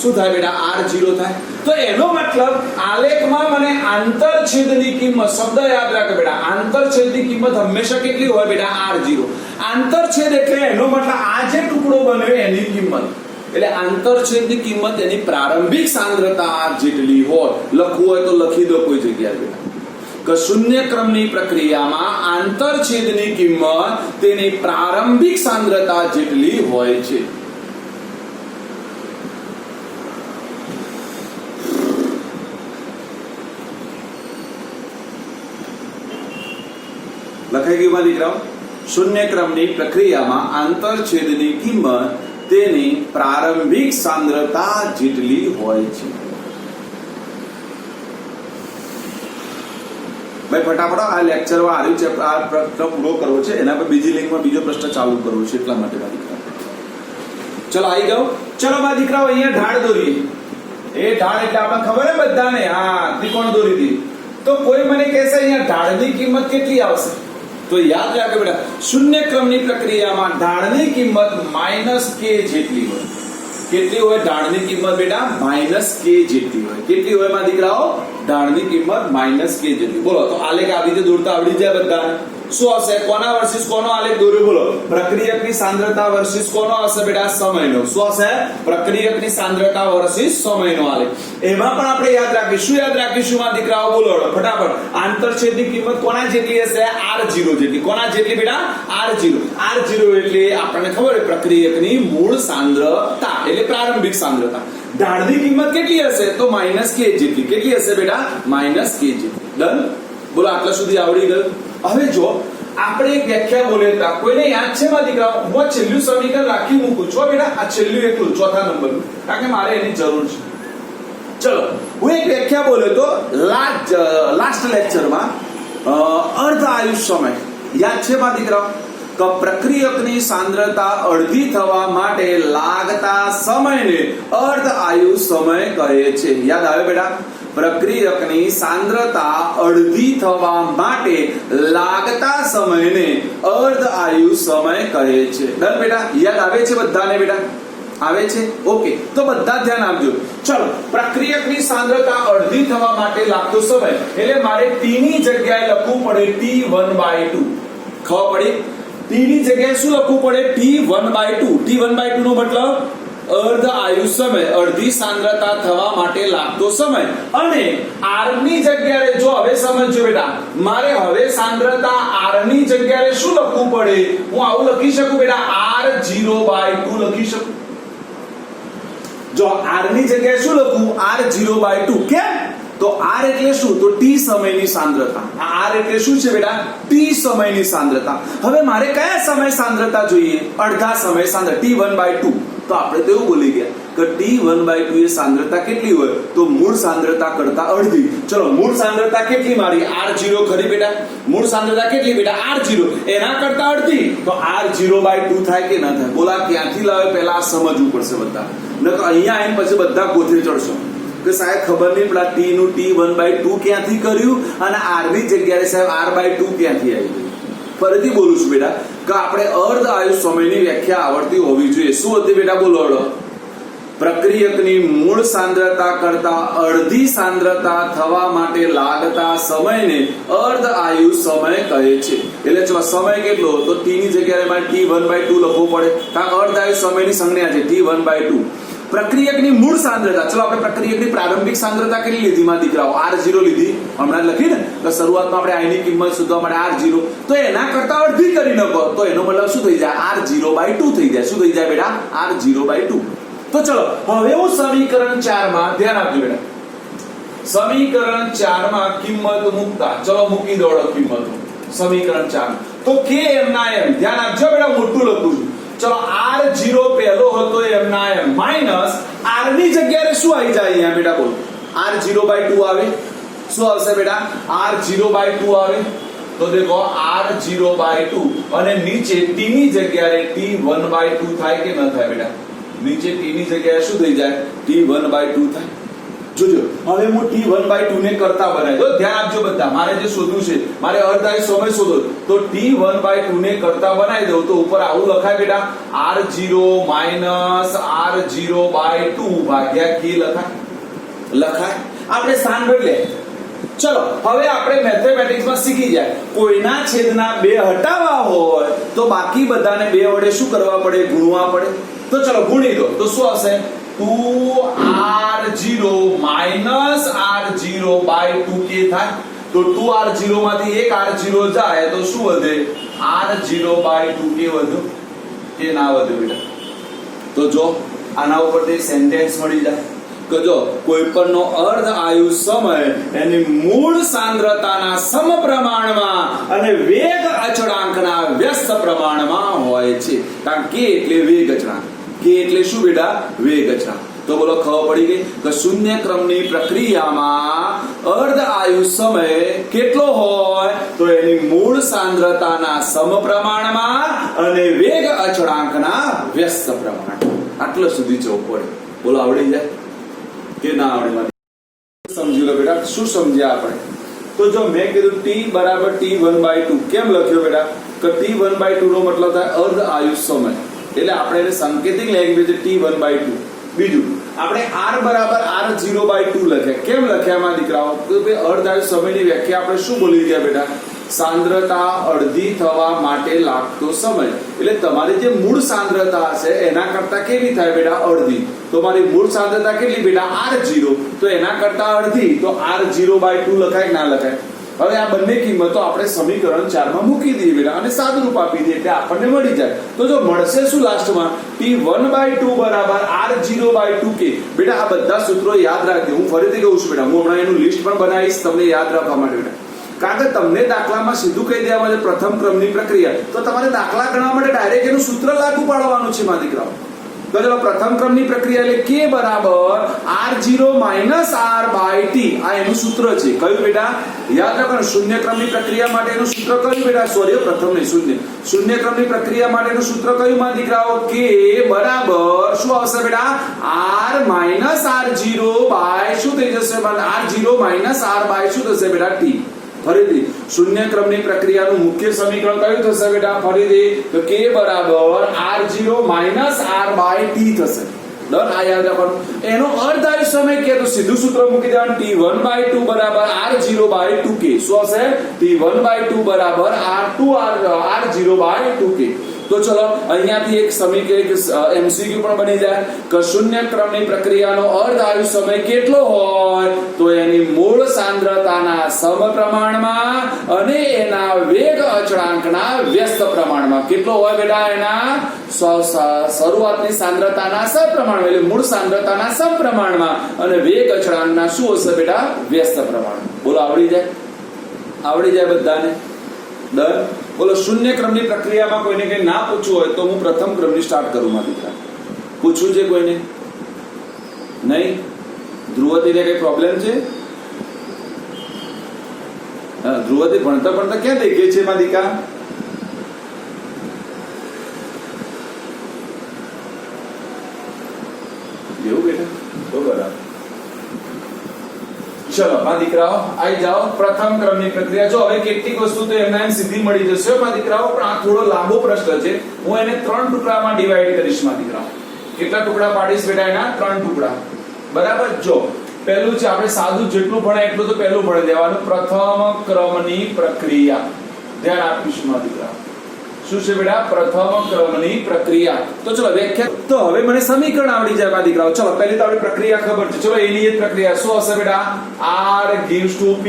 શું થાય બેટા r0 થાય તો એનો મતલબ આલેખમાં મને આંતરછેદની કિંમત શબ્દ યાદ રાખો બેટા આંતરછેદની કિંમત હંમેશા કેટલી હોય બેટા r0 આંતરછેદ એટલે એનો મતલબ આ જે ટુકડો બન્યો એની કિંમત એટલે આંતરછેદની કિંમત એની પ્રારંભિક સાંદ્રતા જેટલી હોય લખવું હોય તો લખી દો કોઈ જગ્યાએ બેટા કે શૂન્ય ક્રમની પ્રક્રિયામાં આંતરછેદની કિંમત તેની પ્રારંભિક સાંદ્રતા જેટલી હોય છે લખાઈ ગયું દીકરાઓ શૂન્ય ક્રમની પ્રક્રિયામાં આંતરછેદની કિંમત તેની પ્રારંભિક સાંદ્રતા જેટલી હોય છે ભાઈ ફટાફટ આ લેક્ચરમાં આવ્યું છે, આ પ્રશ્ન પૂરો કરવો છે, એના પર બીજી લિંકમાં બીજો પ્રશ્ન ચાલુ કરવો છે, એટલા માટે મારા દીકરા. ચલો આવી ગયો. ચલો મારા દીકરાઓ અહીંયા ઢાળ દોરીએ. એ ઢાળ એટલે આપણે ખબર હે બધાને, હા ત્રિકોણ દોરી દી. તો કોઈ મને કહેશે અહીંયા ઢાળની કિંમત કેટલી આવશે? તો યાદ રાખજો બેટા, શૂન્ય ક્રમની પ્રક્રિયામાં ઢાળની કિંમત -k જેટલી હોય. કેટલી હોય ઢાળની કિંમત બેટા? -k જેટલી હોય. કેટલી હોય મારા દીકરાઓ? ઢાળની કિંમત -k જેટલી. બોલો તો આલેખ આવી રીતે દોરતા આવડી જાય બધાને. શું હશે? કોના વર્સિસ કોનો આલેખ દોર્યો? બોલો. પ્રક્રિયકની સાંદ્રતા વર્સિસ કોનો હશે બેટા? સમયનો. શું હશે? પ્રક્રિયકની સાંદ્રતા વર્સિસ સમયનો આલેખ. એમાં પણ આપણે યાદ રાખીશું. યાદ રાખીશું મારા દીકરાઓ? બોલો ફટાફટ. આંતરછેદની કિંમત કોના જેટલી હશે? r0 જેટલી. કોના જેટલી બેટા? r0. r0 એટલે આપણને ખબર છે પ્રક્રિયકની મૂળ સાંદ્રતા, એટલે પ્રારંભિક સાંદ્રતા. ઢાળની કિંમત કેટલી હશે? તો -k જેટલી. કેટલી હશે બેટા? -k જેટલી. ડન. બોલો આટલા સુધી આવડી ગયું. હવે જો આપણે એક વ્યાખ્યા બોલે હતા, કોઈને યાદ છે મારા દીકરા? હું છેલ્લું સમીકરણ રાખી મૂકું છું બેટા, આ છેલ્લું એકલું ચોથા નંબરનું, કારણ કે મારે એની જરૂર છે. ચલો હું એક વ્યાખ્યા બોલ્યો તો લાસ્ટ લેક્ચરમાં, અર્ધ આયુષ સમય. યાદ છે મારા દીકરા? કે પ્રક્રિયકની સાંદ્રતા અડધી થવા માટે લાગતા સમયને અર્ધ આયુષ સમય કહે છે. યાદ આવે બેટા? પ્રક્રિયકની સાંદ્રતા અડધી થવા માટે લાગતા સમયને અર્ધ આયુષ સમય કહે છે. ડન બેટા? યાદ આવે છે બધાને બેટા? આવે છે? ઓકે, તો બધા ધ્યાન આપજો. ચલો, પ્રક્રિયકની સાંદ્રતા અડધી થવા માટે લાગતો સમય એટલે મારે t ની જગ્યાએ લખવું પડે t1/2. ખબર પડી? t ની જગ્યાએ શું લખવું પડે? t1/2. t1/2 નો મતલબ અર્ધ આયુષ સમય, અડધી સાંદ્રતા થવા માટે લાગતો સમય. અને r ની જગ્યાએ જો હવે સમજજો બેટા, મારે હવે સાંદ્રતા r ની જગ્યાએ શું લખવું પડે? હું આવું લખી શકું બેટા, r0/2 લખી શકું. જો r ની જગ્યાએ શું લખું? r0/2. કેમ? તો r એટલે શું? તો t સમયની સાંદ્રતા. આ r એટલે શું છે બેટા? t સમયની સાંદ્રતા. હવે મારે કયા સમય સાંદ્રતા જોઈએ? અડધા સમય સાંદ્રતા, t1/2. તો આપણે તો એવું બોલી ગયા કે t1/2 એ સાંદ્રતા કેટલી હોય? તો મૂળ સાંદ્રતા કરતા અડધી. ચલો, મૂળ સાંદ્રતા કેટલી મારી? r0 ખરી બેટા? મૂળ સાંદ્રતા કેટલી બેટા? r0, એના કરતા અડધી. તો r0/2 થાય કે ના થાય? બોલા ક્યાંથી લાવે? પહેલા સમજવું પડશે બધા, નકર અહીંયા આવીને પછી બધા ગોથે ચડશો કે સાહેબ ખબર નહીં પેલા t નું t1/2 ક્યાંથી કર્યું અને r ની જગ્યાએ સાહેબ r/2 ક્યાંથી આવી? ફરીથી બોલું છું બેટા કે આપણે અર્ધ આયુષ સમયની વ્યાખ્યા આવડતી હોવી જોઈએ. શું હતી બેટા? બોલો. પ્રક્રિયકની મૂળ સાંદ્રતા કરતા અડધી સાંદ્રતા થવા માટે લાગતા સમયને અર્ધ આયુષ સમય કહે છે. એટલે ચલો સમય કેટલો? તો t ની જગ્યાએ મારે t1/2 લખવું પડે, કારણ કે અર્ધ આયુષ સમયની સંજ્ઞા છે t1/2. પ્રક્રિયકની મૂળ સાંદ્રતા, ચલો આપણે પ્રક્રિયકની પ્રારંભિક સાંદ્રતા કેટલી લીધી મારા દીકરાઓ? r0 લીધી. હમણાં લખી ને કે શરૂઆતમાં આપણે i ની કિંમત શોધવા માટે r0, તો એના કરતા અડધી કરી નાખો તો એનો મતલબ શું થઈ જાય? r0/2 થઈ જાય. શું થઈ જાય બેટા? r0/2. તો ચલો હવે હું સમીકરણ 4 માં ધ્યાન આપજો બેટા. સમીકરણ 4 માં કિંમત મૂકતા, ચલો મૂકી દોડો કિંમતો સમીકરણ 4. તો k m ના m, ધ્યાન આપજો બેટા, મોટું લખું છું. ચલો r0 પહેલો હતો m ના m માઈનસ r ની જગ્યાએ શું આવી જાય અહીંયા બેટા? બોલો r0/2 આવે. શું આવશે બેટા? r0/2 આવે. તો દેખો r0/2 અને નીચે t ની જગ્યાએ t1/2 થાય કે ન થાય બેટા? નીચે t ની જગ્યાએ શું થઈ જાય? t1/2 થાય. જોજો હવે હું t1/2 ને કરતા બનાવી દો. ધ્યાન આપજો બધા, મારે જે શોધવું છે, મારે અર્ધ આયુષ સમય શોધો, તો t1/2 ને કરતા બનાવી દઉં તો ઉપર આવું લખાય બેટા, r0 r0/2 ભાગ્યા k લખાય. આપણે સ્થાન બદલે. ચલો હવે આપણે મેથેમેટિક્સમાં શીખી જાય, કોઈના છેદના 2 હટાવવા હોય તો બાકી બધાને 2 વડે શું કરવા પડે? ગુણવા પડે. તો ચલો ગુણી દો તો શું આવશે? 2r0 r0/2k થાય. તો 2r0 માંથી એક r0 જાય તો શું વધે? r0/2k વધ્યો કે ના વધ્યો બેટા? તો જો આના ઉપરથી સેન્ટેન્સ મળી જાય કે જો કોઈપણનો અર્ધ આયુષ સમય એની મૂળ સાંદ્રતાના સમપ્રમાણમાં અને વેગ અચળાંકના વ્યસ્ત પ્રમાણમાં હોય છે. કારણ કે એટલે વેગ અચળાંક. કે એટલે શું બેટા? વેગ અચળાંક. તો બોલો ખબર પડી ગઈ કે શૂન્ય ક્રમની પ્રક્રિયામાં અર્ધ આયુ સમય કેટલો હોય તો એની મૂળ સાંદ્રતાના સમપ્રમાણમાં અને વેગ અચળાંકના વ્યસ્ત પ્રમાણમાં. આટલા સુધી જવું પડે. બોલો આવડી જાય કે ના આવડે? સમજી લો બેટા. શું સમજ્યા આપણે? તો જો મેં કીધું t બરાબર t1/2 કેમ લખ્યો બેટા? કે t1/2 નો મતલબ થાય અર્ધ આયુ સમય, એટલે આપણે એને સંકેતિક લેંગ્વેજ t1/2. બીજું આપણે r બરાબર r0/2 લખ્યા. કેમ લખ્યા માં દીકરાઓ? તો ભાઈ અર્ધ આયુ સમયની વ્યાખ્યા આપણે શું બોલી ગયા બેટા? સાંદ્રતા અડધી થવા માટે લાગતો સમય. એટલે તમારી જે મૂળ સાંદ્રતા હશે એના કરતા કેવી થાય બેટા? અડધી. તો મારી મૂળ સાંદ્રતા કેટલી બેટા? r0. તો એના કરતા અડધી, તો r0/2 લખાય ના લખાય? હવે આ બંને કિંમતો આપણે સમીકરણ 4 માં મૂકી દઈએ બેટા અને સાદું રૂપ આપી દઈએ એટલે આપણને મળી જાય. તો જો મળશે શું લાસ્ટમાં? t1/2 બરાબર r0/2k. બેટા આ બધા સૂત્રો યાદ રાખજો. હું ફરીથી કહું છું બેટા, હું હમણાં એનું લિસ્ટ પણ બનાવીશ તમને યાદ રાખવા માટે બેટા. કારણ કે તમને દાખલામાં સીધું કહી દેવામાં આવે પ્રથમ ક્રમની પ્રક્રિયા, તો તમારે દાખલા ગણવા માટે ડાયરેક્ટ એનું સૂત્ર લાગુ પાડવાનું છે મારા દીકરાઓ. તો ચલો પ્રથમ ક્રમની પ્રક્રિયા એટલે k બરાબર r0 માઇનસ r/t. આ એનું સૂત્ર છે. કયું બેટા? યાદ રાખો. શૂન્ય ક્રમની પ્રક્રિયા માટેનું સૂત્ર કયું બેટા? સોરી, પ્રથમ નહીં, શૂન્ય. શૂન્ય ક્રમની પ્રક્રિયા માટેનું સૂત્ર કયું માં દીકરાઓ? k બરાબર શું આવશે બેટા? r માઇનસ r0 બાય શું થઈ જશે? r0 માઇનસ r/, શું થશે બેટા? t. ફરીથી શૂન્ય ક્રમની પ્રક્રિયાનું મુખ્ય સમીકરણ કયું થશે બેટા? ફરીથી તો k બરાબર r0 માઇનસ r/t થશે. ડન. આ યાદ રાખવાનું. એનો અર્ધ આયુ સમય કે તો સીધું સૂત્ર મૂકી દેવાનું. t1/2 બરાબર r0/2k. શું હશે? t1/2 બરાબર r0/2k. તો ચલો અહીંયાથી એક સમીકરણ એમસીક્યુ પણ બની જાય કે શૂન્ય ક્રમની પ્રક્રિયાનો અર્ધ આયુ સમય કેટલો હોય તો એની મૂળ સાંદ્રતાના સમપ્રમાણમાં અને એના વેગ અચળાંકના વ્યસ્ત પ્રમાણમાં. કેટલો હોય બેટા? એના શરૂઆતની સાંદ્રતાના સપ્રમાણમાં, એટલે મૂળ સાંદ્રતાના સપ્રમાણમાં અને વેગ અચળાંકના શું હશે બેટા? વ્યસ્ત પ્રમાણમાં. બોલો આવડી જાય? આવડી જાય બધાને? ડન. બોલો શૂન્ય ક્રમની પ્રક્રિયામાં કોઈને કઈ ના પૂછવું હોય તો હું પ્રથમ ક્રમની સ્ટાર્ટ કરું માં દીકરા. પૂછવું છે કોઈને? નહીં? ધ્રુવતીને કઈ પ્રોબ્લેમ છે? ધ્રુવતી ભણતા ભણતા ક્યાં દેખે છે માં દીકરા? એવું બેટા? તો બરાબર. ચલો માં દીકરાઓ આવી જાઓ. પ્રથમ ક્રમની પ્રક્રિયા. જો હવે કેટલીક વસ્તુ તો એમના એમ સીધી મળી જશે માં દીકરાઓ, પણ આ થોડો લાંબો પ્રશ્ન છે. હું એને 3 ટુકડામાં ડિવાઈડ કરીશ માં દીકરાઓ. કેટલા ટુકડા પાડીશ બેટા? એના 3 ટુકડા. બરાબર. જો પહેલું છે, આપણે સાદું જેટલું ભણે એટલું તો પહેલું ભણી દેવાનું. પ્રથમ ક્રમની પ્રક્રિયા. ધ્યાન આપીશું માં દીકરાઓ. શું છે બેટા? પ્રથમ ક્રમની પ્રક્રિયા. તો ચલો વ્યાખ્યા. તો હવે મને સમીકરણ આવડી જાય દીકરાઓ. ચલો પહેલી તો આપણી પ્રક્રિયા ખબર છે. ચલો એની જ પ્રક્રિયા શું હશે બેટા? r gives to p.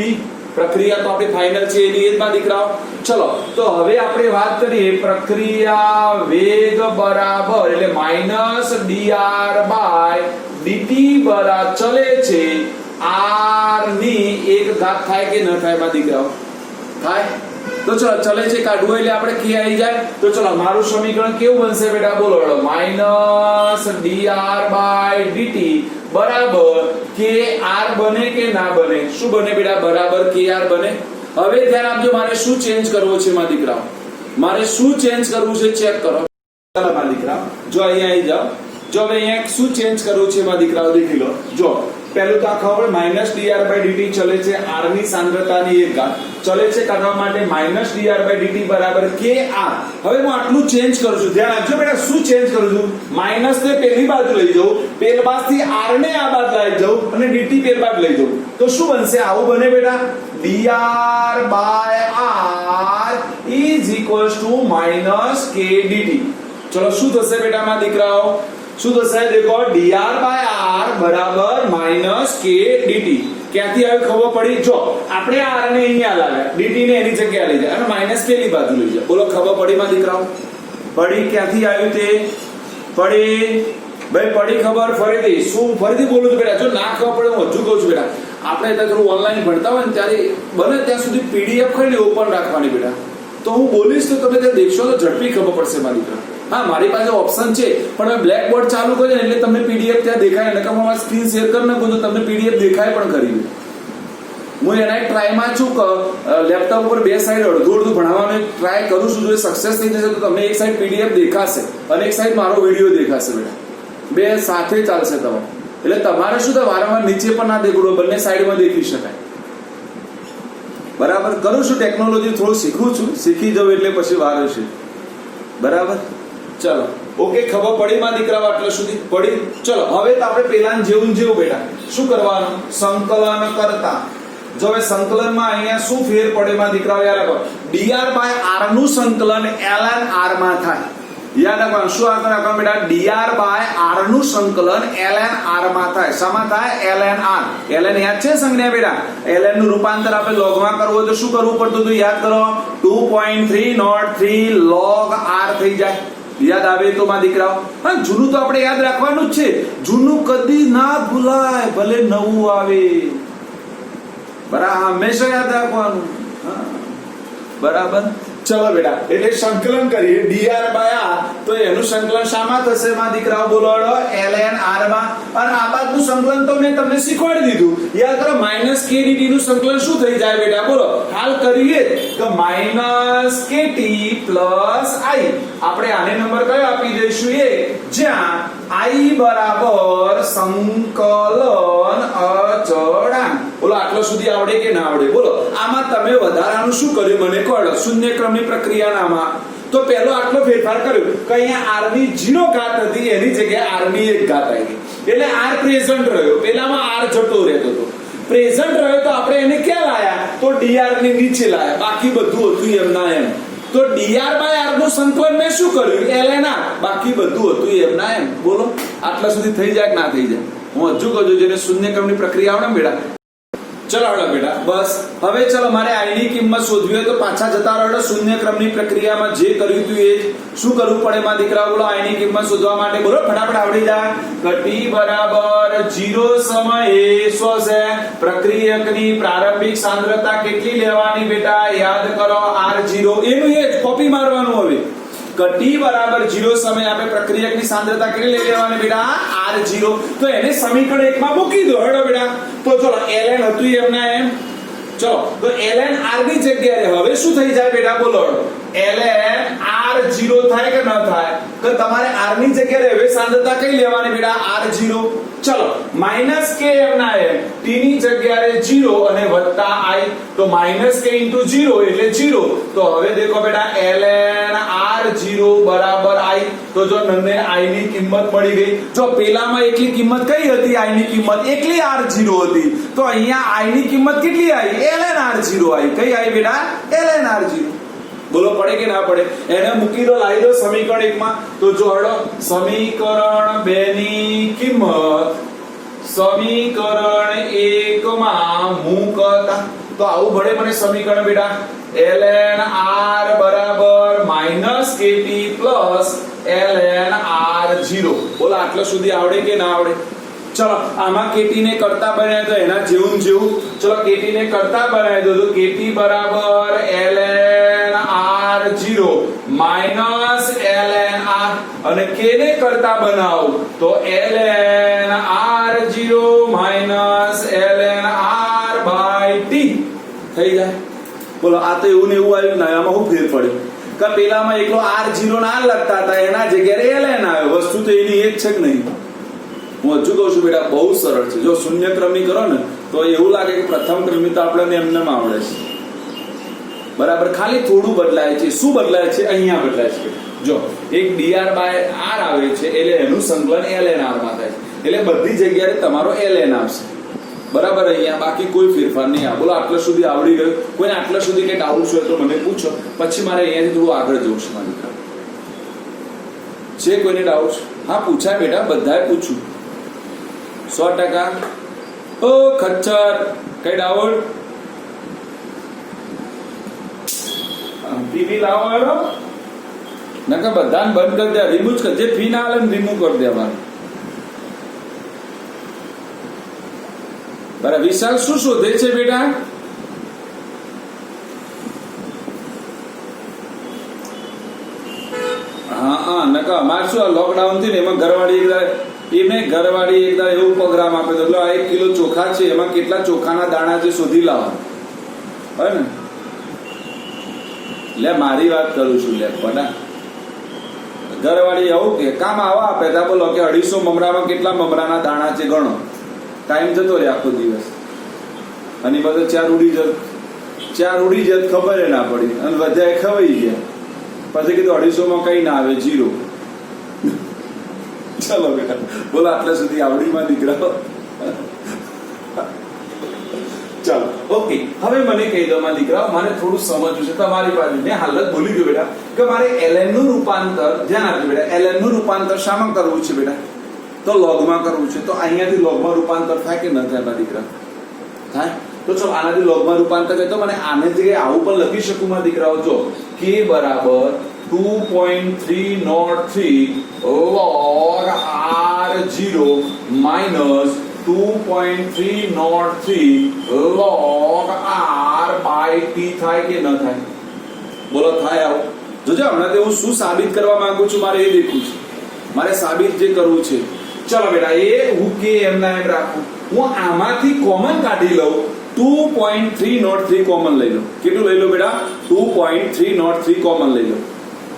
પ્રક્રિયા તો આપણી ફાઇનલ છે એની જ માં દીકરાઓ. ચલો તો હવે આપણે વાત કરીએ પ્રક્રિયા વેગ બરાબર એટલે માઇનસ dr/dt બરાબર ચલે છે r ની 1 ઘાત થાય કે ન થાય માં દીકરાઓ? થાય. તો ચલો ચલે છે કાઢવું એટલે આપણે k આવી જાય. તો ચલો મારું સમીકરણ કેવું બનશે બેટા? બોલો માઇનસ dr/dt બરાબર kr બને કે ના બને? શું બને બેટા? બરાબર kr બને. હવે ધ્યાન આપજો, મારે શું ચેન્જ કરવો છે માં દીકરાઓ? મારે શું ચેન્જ કરવું છે ચેક કરો. ચાલો માં દીકરાઓ જો અહીંયા આવી જાઓ. જો હવે અહીંયા શું ચેન્જ કરવું છે માં દીકરાઓ દેખી લો. જો પહેલું તો આ ખબર માઇનસ dr/dt ચલે છે r ની સાંદ્રતાની 1 ઘાત ચલે છે કરવા માટે માઇનસ dr/dt બરાબર kr. હવે હું આટલું ચેન્જ કરું છું. ધ્યાન આપજો બેટા. શું ચેન્જ કરું છું? માઇનસ ને પેલી બાજુ લઈ જાઉં, પેલ બાજુથી r ને આ બાજુ લઈ જાઉં અને dt પેલ બાજુ લઈ જાઉં. તો શું બનશે? આવું બને બેટા. dr/r is equals to minus k dt. ચલો શું થશે બેટા માં દીકરાઓ? શું થશે? દેખો dr/r બરાબર માઇનસ k dt. ક્યાંથી આવી ખબર પડી? જો આપણે r ને અહીંયા લાવ્યા, dt ને એની જગ્યાએ લઈ જાય અને માઇનસ પેલી બાજુ લઈ જાય. બોલો ખબર પડી માં દીકરાઓ? પડી. ક્યાંથી આવ્યું તે? પડી ભાઈ, પડી ખબર? ફરીથી શું? ફરીથી બોલું છું બેટા. જો ના ખબર પડે હું હજુ કહું છું બેટા, આપણે ત્યાં થોડું ઓનલાઈન ભણતા હોય ને ત્યારે બને ત્યાં સુધી પીડીએફ કરીને ઓપન રાખવાની બેટા. તો હું બોલીશ તો તમે ત્યાં દેખશો તો ઝડપી ખબર પડશે મારી દીકરા. હા, મારી પાસે ઓપ્શન છે, પણ મેં બ્લેક બોર્ડ ચાલુ કર્યો ને એટલે તમને પીડીએફ ત્યાં દેખાય ને, કે સ્ક્રીન શેર કરી નાખું તો તમને પીડીએફ દેખાય પણ કરી. હું એના ટ્રાયમાં છું કે લેપટોપ ઉપર બે સાઈડ અડધું ભણાવવાનું ટ્રાય કરું છું. જો સક્સેસ થઈ જશે તો તમને એક સાઈડ પીડીએફ દેખાશે અને એક સાઈડ મારો વિડીયો દેખાશે બેટા, બે સાથે ચાલશે તમારે. એટલે તમારે શું થાય, વારંવાર નીચે પણ ના દેખવું, બંને સાઈડમાં દેખી શકાય. બરાબર, કરું છું ટેકનોલોજી, થોડું શીખું છું, શીખી જાઉં એટલે પછી વાર છે. બરાબર, ચલો ઓકે, ખબર પડી માં દીકરાઓ આટલા સુધી પડી? ચલો હવે તો આપણે પેલા જેવું બેટા શું કરવાનું, સંકલન કરતા. જો હવે સંકલનમાં અહીંયા શું ફેર પડે માં દીકરાઓ યાદ રાખો, dr બાય r નું સંકલન ln r માં થાય. યાદ રાખવાનું, શું આગળ રાખવાનું બેટા, dr બાય r નું સંકલન ln r માં થાય. શામાં થાય? ln r. ln યાદ છે સંજ્ઞા બેટા? ln નું રૂપાંતર આપણે log માં કરવું હોય તો શું કરવું પડતું હતું? યાદ કરો, 2.303 log r થઈ જાય. યાદ આવે તો માં દીકરાઓ? હા, જૂનું તો આપણે યાદ રાખવાનું જ છે, જૂનું કદી ના ભૂલાય, ભલે નવું આવે. બરાબર, હંમેશા યાદ રાખવાનું. બરાબર, ચલો બેટા, એટલે સંકલન કરીએ dr બાય r, તો એનું સંકલન શામાં થશે માં દીકરાઓ? બોલો ln r માં. અને આ બાદનું સંકલન તો મેં તમને શીખવાડી દીધું. યાદ કરો, -k dt નું સંકલન શું થઈ જાય બેટા? બોલો, હાલ કરીએ તો -kt પ્લસ i. આપણે આને નંબર કયો આપી દઈશું? એ, જ્યાં i બરાબર સંકલન અચળાંક. બોલો, આટલો સુધી આવડે કે ના આવડે? બોલો, આમાં તમે વધારાનું શું કર્યું મને કહો? શૂન્ય ક્રમની પ્રક્રિયાનામાં તો પહેલો આટલો ફેરફાર કર્યો કે અહીંયા r ની 0 ઘાત હતી, એની જગ્યાએ r ની 1 ઘાત આવી ગઈ. એટલે r પ્રેઝન્ટ રહ્યો, પેલામાં r જતો રહેતો હતો. પ્રેઝન્ટ રહ્યો તો આપણે એને ક્યાં લાયા? તો dr ની નીચે લાયા. બાકી બધું હતું એમના એમ. તો dr બાય r નું સંકલન મેં શું કર્યું? ln r. બાકી બધું હતું એમના એમ. બોલો, આટલા સુધી થઈ જાય કે ના થઈ જાય? હું હજુ કહું છું, જેને શૂન્ય ક્રમની પ્રક્રિયા આવડે બેટા. ચલો હળો બેટા, બસ હવે ચલો મારે i ની કિંમત શોધવી હોય તો પાછા જતા રહો શૂન્ય ક્રમની પ્રક્રિયામાં જે કર્યું હતું એ શું કરવું પડે માં દીકરા? બોલો, i ની કિંમત શોધવા માટે બોલો ફટાફટ આવડી જાય. t બરાબર 0 સમયે શું છે? પ્રક્રિયકની પ્રારંભિક સાંદ્રતા કેટલી લેવાની બેટા? યાદ કરો, r0. એનું એ જ કોપી મારવાનું. હવે t બરાબર 0 સમયે આપણે પ્રક્રિયકની સાંદ્રતા કેટલી લઈ લેવાની બેટા? r0. તો એને સમીકરણ 1 માં મૂકી દો. હેડો બેટા, તો ચલો ln હતું એમના એમ. ચલો, તો ln r ની જગ્યાએ હવે શું થઈ જાય બેટા? બોલો, ln r0 થાય કે ન થાય? તો તમારે r ની જગ્યાએ હવે સાંદ્રતા કઈ લેવાની બેટા? r0. ચલો, -k એમના એમ, t ની જગ્યાએ 0 અને વત્તા i, તો -k * 0 એટલે 0. તો હવે દેખો બેટા, ln r0 બરાબર i. તો જો નંદને i ની કિંમત મળી ગઈ. જો પેલામાં એકલી કિંમત કઈ હતી? i ની કિંમત એકલી r0 હતી. તો અહીંયા i ની કિંમત કેટલી આવી? ln r0 આવી. કઈ આવી બેટા? ln r0. બોલો, પડે કે ના પડે? એને મૂકી દો, લાવી દો સમીકરણ 1 માં. તો જો હળો, સમીકરણ 2 ની કિંમત સમીકરણ 1 માં મૂકતા તો આવું ભળે મને સમીકરણ બેટા. ln r બરાબર -kt પ્લસ ln r0. બોલો, આટલા સુધી આવડે કે ના આવડે? ચલો, આમાં kt ને કરતા બનાવી દો, એના જેવું જેવું. ચલો, kt ને કરતા બનાવી દો, તો kt બરાબર ln r0 minus ln r, અને k ને કરતા બનાવો તો ln r0 minus ln r by t થઈ જાય. બોલો, આ તો એવું ને એવું આવ્યું ને, આમાં શું ફેર પડ્યો? કે પેલામાં એકલો r0 ના લખતા હતા, એના જગ્યાએ ln આવ્યો. વસ્તુ તો એની એક છે કે નહીં? હું હજુ કહું છું બેટા, બહુ સરળ છે. જો શૂન્ય ક્રમી કરો ને તો એવું લાગે કે પ્રથમ ક્રમી તો આપણને એમને આવડે છે. બરાબર, ખાલી થોડું બદલાય છે. શું બદલાય છે? અહીંયા બદલાય છે. જો એક dr બાય r આવે છે એટલે એનું સંકલન ln r માં થાય છે. એટલે બધી જગ્યાએ તમારો ln આવશે. બરાબર, અહીંયા બાકી કોઈ ફેરફાર નહીં આવે. બોલો, આટલા સુધી આવડી ગયું? કોઈને આટલા સુધી કે ડાઉટ હોય તો મને પૂછો, પછી મારે અહીંયાથી થોડું આગળ જવું છે. મારી છે કોઈને ડાઉટ? હા, પૂછાય બેટા, બધાએ પૂછું 100%. ઓ ખચ્ચર, કઈ ડાઉટ? ટીવી લાવો હેડો, નકર બધાને બંધ કરી દે, રિમૂવ કર. જે ફી ના આલે ને રિમૂવ કરી દેવાનું. બરાબર, વિશાલ શું શોધે છે બેટા? હા, નકર શું આ લોકડાઉન થી ને એમાં ઘરવાળી એકદા એવું પ્રોગ્રામ આપે તો એટલે 1 કિલો ચોખા છે એમાં કેટલા ચોખાના દાણા છે શોધી લાવવા હોય ને. લે મારી વાત કરું છું લે પણ ઘરવાળી આવું કે કામ આવા આપે તા બોલો કે 250 મમરામાં કેટલા મમરાના દાણા છે ગણો. ટાઈમ જતો રહે આખો દિવસ અને બધો ચાર ઉડી જત ખબર ના પડી અને બધા ખવાઈ ગયા. પછી કીધું 250 માં કઈ ના આવે 0. ચલો બેટા બોલો આટલા સુધી આવડીમાં દીકરાઓ. ચાલો ઓકે હવે મને કહી દો માં દીકરાઓ મારે થોડું સમજવું છે તમારી પાસે. મેં હાલત ભૂલી ગયો બેટા કે મારે ln નું રૂપાંતર ધ્યાન આપજો બેટા. ln નું રૂપાંતર શામાં કરવું છે બેટા? તો લોગમાં કરવું છે. તો અહીંયાથી લોગમાં રૂપાંતર થાય કે ન થાય દીકરા? થાય. તો ચલો આનાથી લોગમાં રૂપાંતર થાય તો મને આને જગ્યાએ આવું પણ લખી શકું માં દીકરાઓ. જો k બરાબર 2.303 log r0 minus 2.303 log r by t થાય કે ન થાય? બોલો થાય આવું? જોજો હમણાં હું શું સાબિત કરવા માંગુ છું મારે એ દેખવું છે. મારે સાબિત જે કરવું છે. ચલો બેટા એ હું કે એમના એમ રાખું. હું આમાંથી કોમન કાઢી લઉં. 2.303 કોમન લઈ લો. કેટલું લઈ લો બેટા? 2.303 કોમન લઈ લો.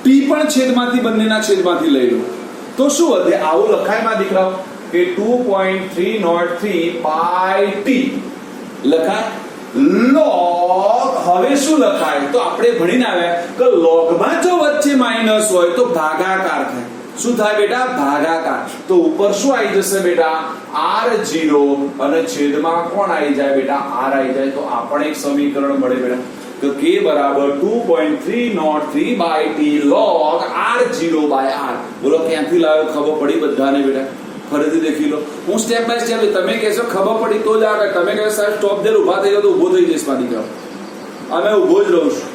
t પણ છેદમાંથી બંનેના છેદમાંથી લઈ લો તો શું વધે? આવું લખાય માં દીકરાઓ કે 2.303 by t લખાય. log હવે શું લખાય? તો આપણે ભણીને આવ્યા કે logમાં જો વચ્ચે માઈનસ હોય તો ભાગાકાર થાય. શું થાય બેટા? ભાગાકાર. તો ઉપર શું આવી જશે બેટા? r0 અને છેદમાં કોણ આવી જાય બેટા? r આવી જાય. તો આપણે એક સમીકરણ મળે બેટા તો k બરાબર 2.303 by t log r0 by r. બોલો ક્યાંથી લાવ્યો? ખબર પડી બધાને બેટા? ફરીથી દેખી લો. હું સ્ટેપ બાય સ્ટેપ તમે કહેશો ખબર પડી તો જ આગળ. તમે કહેશો સાહેબ સ્ટોપ દેર ઊભા થઈ ગયો તો ઊભો થઈ જઈશ મારી જાવ. અમે ઊભો જ રહું છું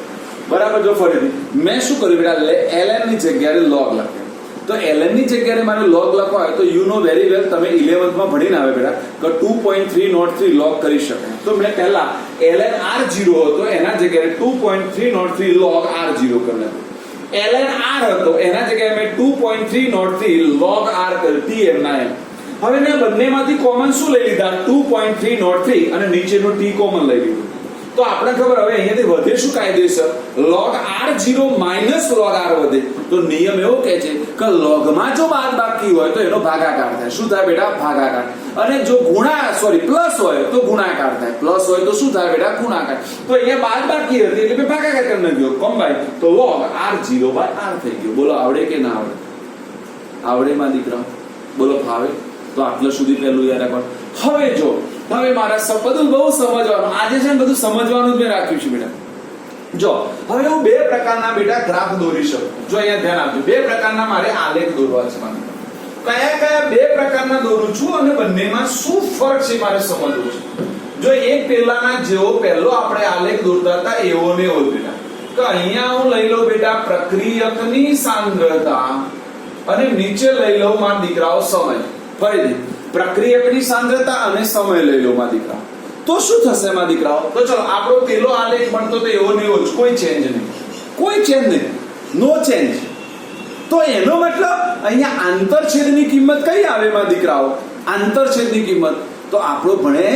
બરાબર. જો ફરીથી મેં શું કર્યું બેટા? ln ની જગ્યાએ log લખ્યો. તો ln ની જગ્યાએ મારે log લખવા હોય તો યુ નો વેરી વેલ તમે 11th માં ભણીને આવે બેટા કે 2.303 log કરી શકાય. તો મેં પહેલા ln r0 હતો એના જગ્યાએ 2.303 log r0 કરી નાખ્યું. ln r હતો એના જગ્યાએ મેં 2.303 log r કરી t એમના એમ. હવે મેં બંનેમાંથી કોમન શું લઈ લીધા? 2.303 અને નીચેનો t કોમન લઈ લીધું. તો આપણે ખબર હવે અહીંયાથી વધે શું કાયદેસર? log r0 minus log r વધે. તો નિયમ એવો કહે છે કે logમાં જો બાદબાકી હોય તો એનો ભાગાકાર થાય. શું થાય બેટા? ભાગાકાર. અને જો પ્લસ હોય તો ગુણાકાર થાય. પ્લસ હોય તો શું થાય બેટા? ગુણાકાર. તો અહીંયા બાદબાકી હતી એટલે મેં ભાગાકાર કરી નાખ્યો કમ્બાઈન. તો log r0 by r થઈ ગયો. બોલો આવડે કે ના આવડે? આવડે માં દીકરા? બોલો ફાવે? તો આટલા સુધી પહેલું યાદ રાખો. હવે જો હવે મારા બધું બહુ સમજવાનું આજે છે ને બધું સમજવાનું જ મેં રાખ્યું છે બેટા. જો હવે હું બે પ્રકારના બેટા ગ્રાફ દોરી શકું. જો અહીંયા ધ્યાન આપજો. બે પ્રકારના મારે આલેખ દોરવા છે. કયા કયા બે પ્રકારના દોરું છું અને બંનેમાં શું ફરક છે મારે સમજવું છે. જો એક પહેલાના જેવો પહેલો આપણે આલેખ દોરતા હતા એવો ને એવો બેટા કે અહીંયા હું લઈ લઉં બેટા પ્રક્રિયકની સાંદ્રતા અને નીચે લઈ લઉં મારા દીકરાઓ સમય. ફરીથી પ્રક્રિયકની સાંદ્રતા અને સમય લઈ લો માં દીકરા. તો શું થશે માં દીકરાઓ? તો ચલો આપણો પેલો આલેખ બનતો તો એવો ને એવો જ. કોઈ ચેન્જ નહીં. નો ચેન્જ. તો એનો મતલબ અહીંયા આંતરછેદની કિંમત કઈ આવે માં દીકરાઓ? આંતરછેદની કિંમત તો આપણો ભણે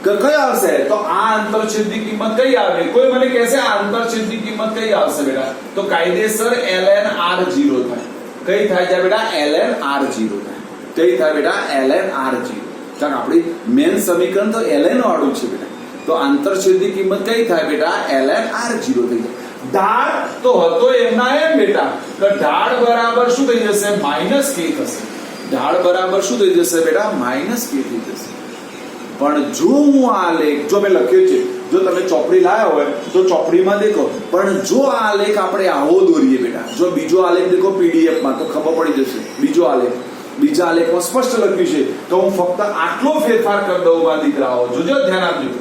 કે કઈ આવશે? તો આ આંતરછેદની કિંમત કઈ આવે? કોઈ મને કહેશે આ આંતરછેદની કિંમત કઈ આવશે બેટા? તો કાયદેસર ln r0 થાય. કઈ થાય છે બેટા? ln r0 થાય. કઈ થાય બેટા? ln r0. ચાલો આપણી મેન સમીકરણ તો ln વાળું છે બેટા. તો આંતરછેદની કિંમત કઈ થાય બેટા? ln r0 થઈ જાય. ઢાળ તો હતો એમના એમ બેટા કે ઢાળ બરાબર શું થઈ જશે? માઈનસ k થશે. ઢાળ બરાબર શું થઈ જશે બેટા? માઈનસ k થઈ જશે. પણ જો હું આલેખ જો મેં લખ્યો છે જો તમે ચોપડી લાયા હોય તો ચોપડીમાં દેખો. પણ જો આ આલેખ આપણે આવો દોરીએ બેટા, જો બીજો આલેખ દેખો પીડીએફ માં તો ખબર પડી જશે. બીજો આલેખ બીજા આલેખમાં સ્પષ્ટ લખ્યું છે તો હું ફક્ત આટલો ફેરફાર કરી દઉં માં દીકરાઓ. જોજો ધ્યાન આપજો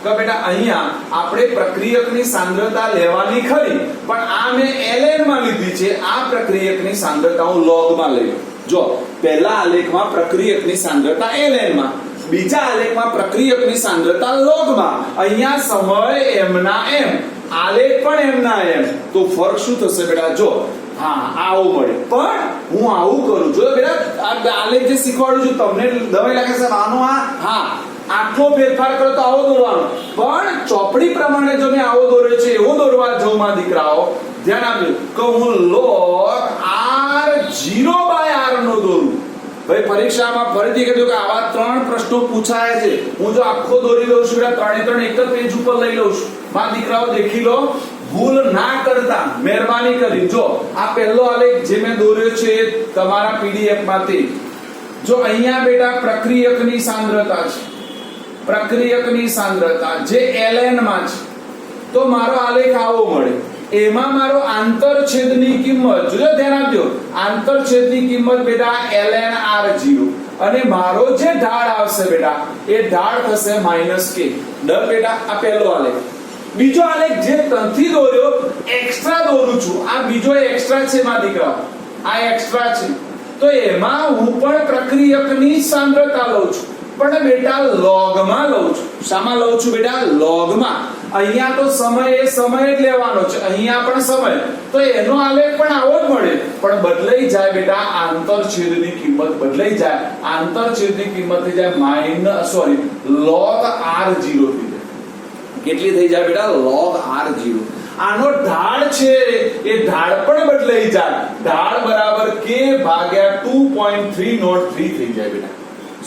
કે બેટા અહીંયા આપણે પ્રક્રિયકની સાંદ્રતા લેવાની ખરી પણ આ મેં ln માં લીધી છે. આ પ્રક્રિયકની સાંદ્રતા હું log માં લઈ લઉં. જો પહેલા આલેખમાં પ્રક્રિયકની સાંદ્રતા ln માં, બીજા આલેખમાં પ્રક્રિયકની સાંદ્રતા log માં. અહીંયા સમય એમના એમ, આલેખ પણ એમના એમ. તો ફરક શું થશે બેટા? જો હા આવું મળે, પણ હું આવું કરું જો બેટા આ આલેખ જે શીખવાડું છું તમને દવાઈ લાગે છે આનો હા આટલો ફેરફાર કરો તો આવો દોરવાનો, પણ ચોપડી પ્રમાણે જો મેં આવો દોર્યો છે એવો દોરવા જાઉં માં દીકરાઓ ધ્યાન આપજો કે હું log r0/r નો દોરું. ભાઈ પરીક્ષામાં ફરીથી કીધું કે આવા 3 પ્રશ્નો પૂછાય છે. હું જો આખો દોરી લઉં છું ત્રણે ત્રણ એક જ પેજ ઉપર લઈ લઉં છું. માં દીકરાઓ દેખી લો, ભૂલ ના કરતા મહેરબાની કરી. જો આ પહેલો આલેખ જે મેં દોર્યો છે તમારા પીડીએફ માંથી, જો અહીંયા બેટા પ્રક્રિયકની સાંદ્રતા છે, પ્રક્રિયકની સાંદ્રતા જે ln માં છે, તો મારો આલેખ આવો મળે. એમાં મારો આંતરછેદની કિંમત જોજો, ધ્યાન આપજો, આંતરછેદની કિંમત બેટા ln r0 અને મારો જે ઢાળ આવશે બેટા એ ઢાળ થશે -k. ડર બેટા આ પહેલો આલેખ. બીજો આલેખ જે તંથી દોર્યો એક્સ્ટ્રા દોરું છું, આ બીજો એક્સ્ટ્રા છે માં દીકરા, આ એક્સ્ટ્રા છે, તો એમાં હું પણ પ્રક્રિયકની સાંદ્રતા લઉં છું, પણ બેટા log માં લઉં છું. શામાં લઉં છું બેટા? log માં. અહીંયા તો સમય એ સમય જ લેવાનો છે, અહીંયા પણ સમય, તો એનો આલેખ પણ આવો જ મળે, પણ બદલાઈ જાય બેટા આંતરછેદની કિંમત બદલાઈ જાય. આંતરછેદની કિંમત થઈ જાય log r0 થઈ જાય. કેટલી થઈ જાય બેટા? log r0. આનો ઢાળ છે એ ઢાળ પણ બદલાઈ જાય, ઢાળ બરાબર k ભાગ્યા 2.303 થઈ જાય બેટા.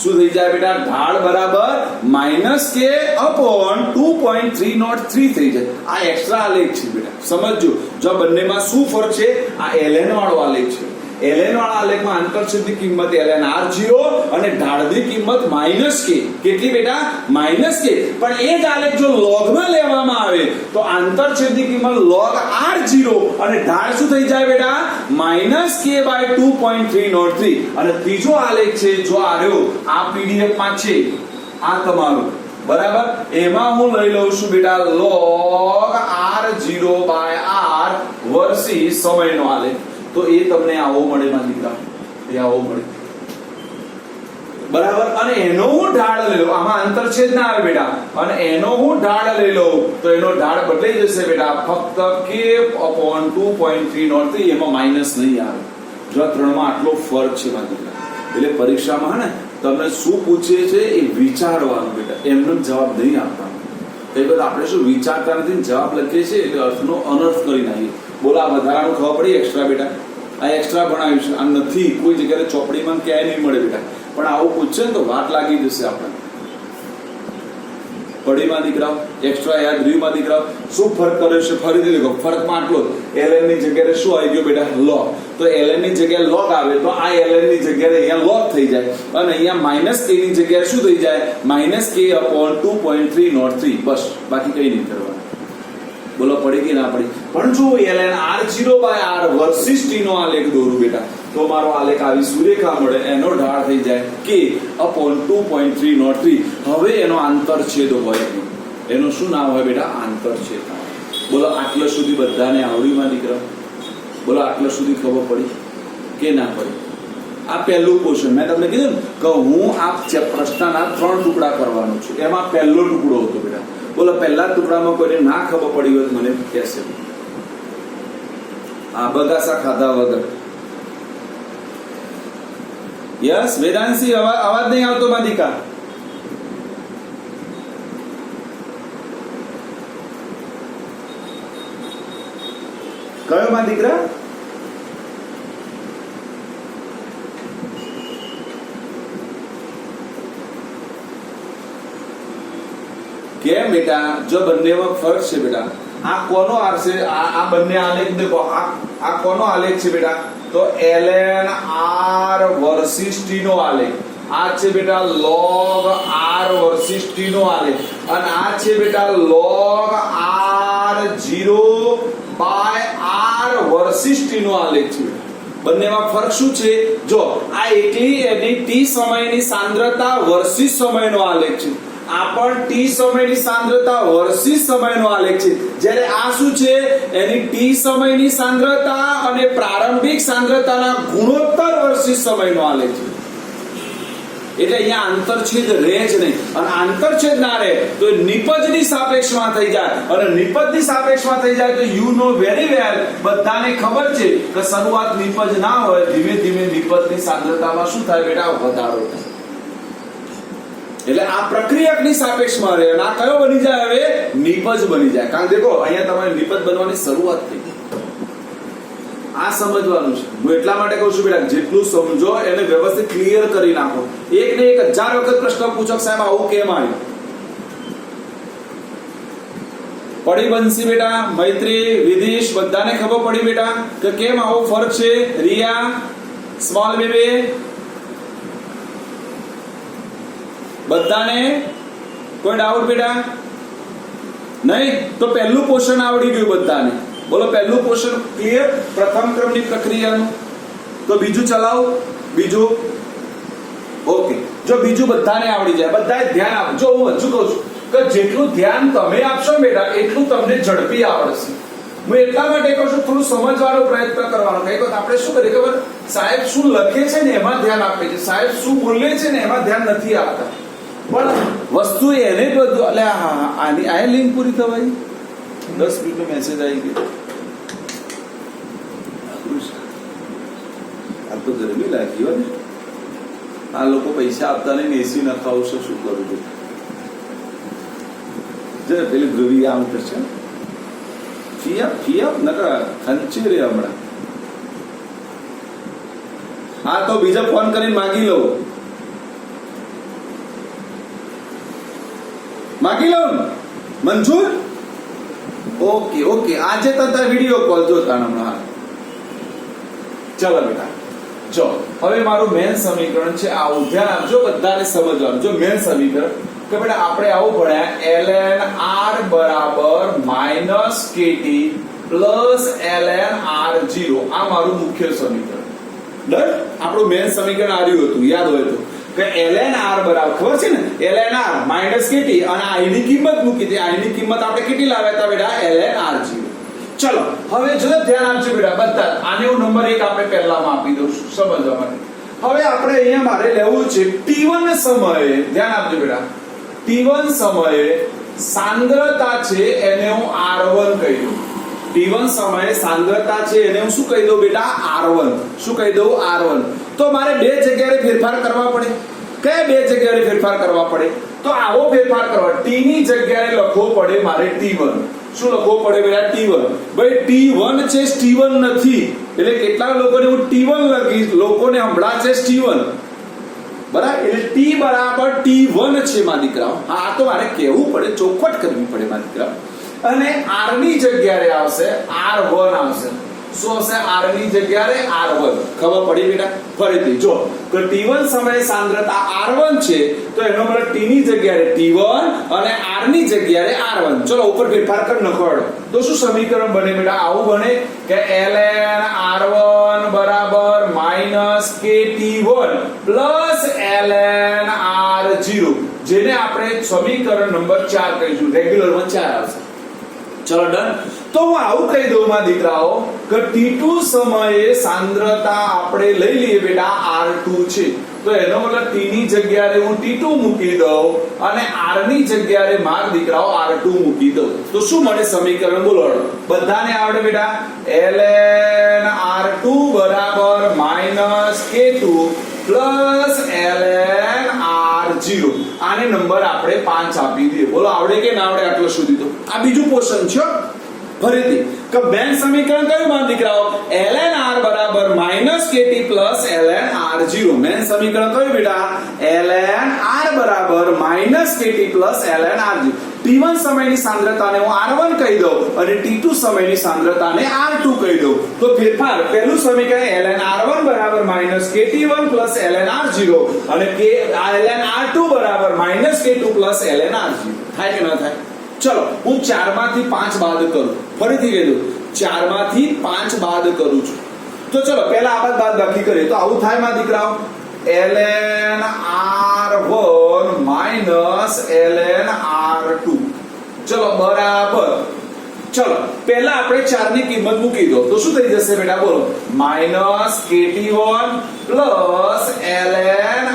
શું થઈ જાય બેટા? ઢાળ બરાબર -k upon 2.303 થઈ જાય. આ એક્સ્ટ્રા આલેખ છે બેટા, સમજજો. જો બંનેમાં શું ફરક છે? આ ln વાળો આલેખ છે. ln વાળા આલેખમાં આંતરછેદની કિંમત ln r0 અને ઢાળની કિંમત -k. કેટલી બેટા? -k. પણ એ જ આલેખ જો log માં લેવામાં આવે તો આંતરછેદની કિંમત log r0 અને ઢાળ શું થઈ જાય બેટા? -k/2.303. અને ત્રીજો આલેખ છે જો આર્યો આ પીડીએફ માં છે, આ તમારું બરાબર, એમાં હું લઈ લઉં છું બેટા log r0/r વર્સિસ સમયનો આલેખ. તો એ તમને આવો મળે માં દીકરા, એ આવો મળે બરાબર. અને એનો હું ઢાળ લઈ લઉં, આમાં આંતરછેદ ના આવે બેટા, અને એનો હું ઢાળ લઈ લઉં તો એનો ઢાળ બદલાઈ જશે બેટા, ફક્ત k/2.303, એમાં માઈનસ નહીં આવે. જો ત્રણમાં આટલો ફરક છે માં દીકરા. એટલે પરીક્ષામાં ને તમને શું પૂછે છે એ વિચારવાનું બેટા, એમનો જવાબ નહીં આપવાનો. કઈ વખત આપણે શું વિચારતા નથી, જવાબ લખીએ છીએ એટલે અર્થનો અનર્થ કરી નાખીએ. બોલો આ વધારાનું ખબર પડી એક્સ્ટ્રા બેટા? આ એક્સ્ટ્રા ભણાવ્યું છે, આ નથી કોઈ જગ્યાએ ચોપડીમાં ક્યાંય નહીં મળે બેટા, પણ આવું પૂછશે ને તો વાત લાગી જશે આપણને. પડીમાં દીકરાઓ એક્સ્ટ્રા યાદ રહ્યુંમાં દીકરાઓ શું ફરક કર્યો છે? ફરીથી દેખો, ફરકમાં આટલો ln ની જગ્યાએ શું આવી ગયો બેટા? log. તો ln ની જગ્યાએ log આવે તો આ ln ની જગ્યાએ અહીંયા log થઈ જાય, અને અહીંયા -k ની જગ્યાએ શું થઈ જાય? -k/2.303. બસ, બાકી કઈ નહીં કરવાનું. બોલો પડી કે ના પડી? પણ જો ln r0/r વર્સિસ t નો આલેખ દોરું બેટા તો મારો આલેખ આવી સુરેખા મળે, એનો ઢાળ થઈ જાય k/2.303. હવે એનો આંતરછેદ હોય, એનો શું નામ હોય બેટા? આંતરછેદ. બોલો આટલા સુધી બધાને આવડ્યું માં દીકરા? બોલો આટલા સુધી ખબર પડી કે ના પડી? આ પહેલું ક્વેશ્ચન મેં તમને કીધું ને કે હું આ પ્રશ્નના 3 ટુકડા કરવાનો છું, એમાં પહેલો ટુકડો હતો બેટા. બોલો પહેલા ટુકડામાં કોઈને ના ખબર પડી હોય તો મને કહેશે. આ બગાસા ખાધા વગર. યસ વેદાંશી, અવાજ નહીં આવતો માં દીકા? કયો માં દીકરા? કેમ બેટા? જો બંનેમાં ફરક છે બેટા. આ કોનો આલેખ છે? આ બંને આલેખ દેખો, આ કોનો આલેખ છે બેટા? તો ln r વર્સિસ t નો આલેખ. આ છે બેટા log r વર્સિસ t નો આલેખ, અને આ છે બેટા log r0/r વર્સિસ t નો આલેખ છે. બંનેમાં ફરક શું છે? જો આ એકલી એની t સમયની સાંદ્રતા વર્સિસ સમયનો આલેખ છે, આ પણ t સમયની સાંદ્રતા વર્સિસ સમયનો આલેખ છે. જ્યારે આ શું છે? એની t સમયની સાંદ્રતા અને પ્રારંભિક સાંદ્રતાના ગુણોત્તર વર્સિસ સમયનો આલેખ છે. એટલે અહીંયા આંતરછેદ રહે જ નહીં, અને આંતરછેદ ના રહે તો એ નિપજની સાપેક્ષમાં થઈ જાય, અને નિપજની સાપેક્ષમાં થઈ જાય તો યુ નો વેરી વેલ, બધાને ખબર છે કે શરૂઆત નિપજ ના હોય, ધીમે ધીમે નિપજની સાંદ્રતામાં શું થાય બેટા, વધારો થાય. એટલે આ પ્રક્રિયકની સાપેક્ષમાં રહે, અને આ કયો બની જાય, હવે નિપજ બની જાય. કારણ દેખો અહીંયા તમારે નિપજ બનવાની શરૂઆત થઈ. આ સમજવાનું છે. હું એટલા માટે કહું છું બેટા, જેટલું સમજો એને વ્યવસ્થિત ક્લિયર કરી નાખો. એક ને 1000 વખત પ્રશ્ન પૂછો સાહેબ આવું કેમ આવ્યું. પડી બંસી બેટા, મૈત્રી, વિદિશ બધાને ખબર પડી બેટા કે કેમ આવો ફરક છે. રિયા, સ્મોલ બેબી બધાને કોઈ ડાઉટ બેટા નહીં? તો પહેલું પોર્શન આવડી ગયું બધાને. બોલો પહેલું પોર્શન ક્લિયર, પ્રથમ ક્રમની પ્રક્રિયાનું. તો બીજું ચલાવો. બીજું ઓકે. જો બીજું બધાને આવડી જાય, બધાએ ધ્યાન આપજો. હું હજુ કહું છું કે જેટલું ધ્યાન તમે આપશો બેટા એટલું તમને ઝડપી આવડશે. હું એટલા માટે કહું છું થોડું સમજવાનો પ્રયત્ન કરવાનો. કઈ વખત આપણે શું કરીએ ખબર, સાહેબ શું લખે છે ને એમાં ધ્યાન આપે છે, સાહેબ શું બોલે છે ને એમાં ધ્યાન નથી આપતા. પણ વસ્તુ એને બધું એટલે આની આ લિંક પૂરી થવાય 10 મિનિટનો મેસેજ આવી ગયો. આ તો ગરમી લાગી હોય ને, આ લોકો પૈસા આપતા નહીં, એસી નખાવશે, શું કરું છું. જરા પેલી ગવી આમ કરશે, ફિયા નકર ખંચી રે હમણાં. હા તો બીજા ફોન કરીને માગી લઉં, માગી લઉં મંજૂર. ઓકે ઓકે, આજે તારા વિડીયો કોલ જોતા હમણાં. ચલો બેટા, જો હવે મારું મેન સમીકરણ છે આવું, ધ્યાન આપજો, બધાને સમજવાનું. જો મેન સમીકરણ કે બેટા આપણે આવું ભણ્યા, ln r બરાબર -kt પ્લસ ln r0. આ મારું મુખ્ય સમીકરણ. ડન. આપણું મેન સમીકરણ આવ્યું હતું, યાદ હોય તો કે ln r બરાબર ખબર છે ને, ln r -kt, અને i ની કિંમત મૂકી હતી. i ની કિંમત આપણે કેટલી લાવ્યા હતા બેટા, ln r0. ચલો હવે જો ધ્યાન આપજો બેટા બધા. આને હું નંબર 1 આપણે પહેલામાં આપી દઉં છું સમજવા માટે. હવે આપણે અહીંયા મારે લેવું છે t1 સમયે, ધ્યાન આપજો બેટા, t1 સમયે સાંદ્રતા છે એને હું r1 કહી દઉં. t1 સમયે સાંદ્રતા છે એને હું શું કહી દઉં બેટા, r1. શું કહી દઉં, r1. તો મારે બે જગ્યાએ ફેરફાર કરવા પડે. કયા બે જગ્યાએ ફેરફાર કરવા પડે? તો આવો ફેરફાર કરવા, t ની જગ્યાએ લખવો પડે મારે t1. શું લખવો પડે બેટા, t1. ભાઈ t1 છે, t1 નથી. એટલે કેટલા લોકોને હું t1 લખીશ, લોકોને હમણાં છે t1 બરાબર. એટલે t બરાબર t1 છે મારા દીકરાઓ. હા તો મારે કહેવું પડે, ચોખવટ કરવી પડે મારા દીકરાઓ. અને r ની જગ્યાએ આવશે r1 આવશે. શું હશે, r ની જગ્યાએ r1. ખબર પડી બેટા? ફરીથી જો તો t1 સમયે સાંદ્રતા r1 છે, તો એનો મતલબ t ની જગ્યાએ t1 અને r ની જગ્યાએ r1. ચલો ઉપર ફેરફાર કરી નાખો. તો શું સમીકરણ બને બેટા, આવું બને કે ln r1 બરાબર -kt1 પ્લસ ln r0, જેને આપણે સમીકરણ નંબર 4 કહીશું. રેગ્યુલરમાં 4 આવશે. ચલો ડન. તો હું આવું કહી દઉં મારા દીકરાઓ કે t2 સમયે સાંદ્રતા આપણે લઈ લઈએ બેટા r2 છે, તો એનો મતલબ t ની જગ્યાએ હું t2 મૂકી દઉં અને r ની જગ્યાએ મારા દીકરાઓ r2 મૂકી દઉં. તો શું મળે સમીકરણ, બોલો બધાને આવડે બેટા, ln r2 બરાબર -k2 પ્લસ ln r0. આને નંબર આપણે 5 આપી દઈએ. બોલો આવડે કે ના આવડે આટલો સુધી? તો આ બીજું પોર્શન છે. ફરીથી કે મેન સમીકરણ કયું મારા દીકરાઓ, ln r બરાબર -kt plus ln r0. Main સમીકરણ કયું બેટા, ln r બરાબર -kt plus ln r0. t1 સમયની સાંદ્રતાને હું r1 કહી દઉં અને t2 સમયની સાંદ્રતાને r2 કહી દઉં. તો ફેરફાર, પહેલું સમીકરણ ln r1 બરાબર -kt1 પ્લસ ln r0 અને ln r2 બરાબર -k2 પ્લસ ln r0. થાય કે ન થાય? ચલો હું 4 માંથી 5 બાદ કરું. ફરીથી કહી દઉં, 4 માંથી 5 બાદ કરું છું. તો ચલો પહેલા આ બાદ બાકી કરીએ. તો આવું થાય મારા દીકરાઓ, ln r1 minus ln r2. ચલો બરાબર. ચલો પહેલા આપણે 4 ની કિંમત મૂકી દો તો શું થઈ જશે બેટા, બોલો, -kt1 plus ln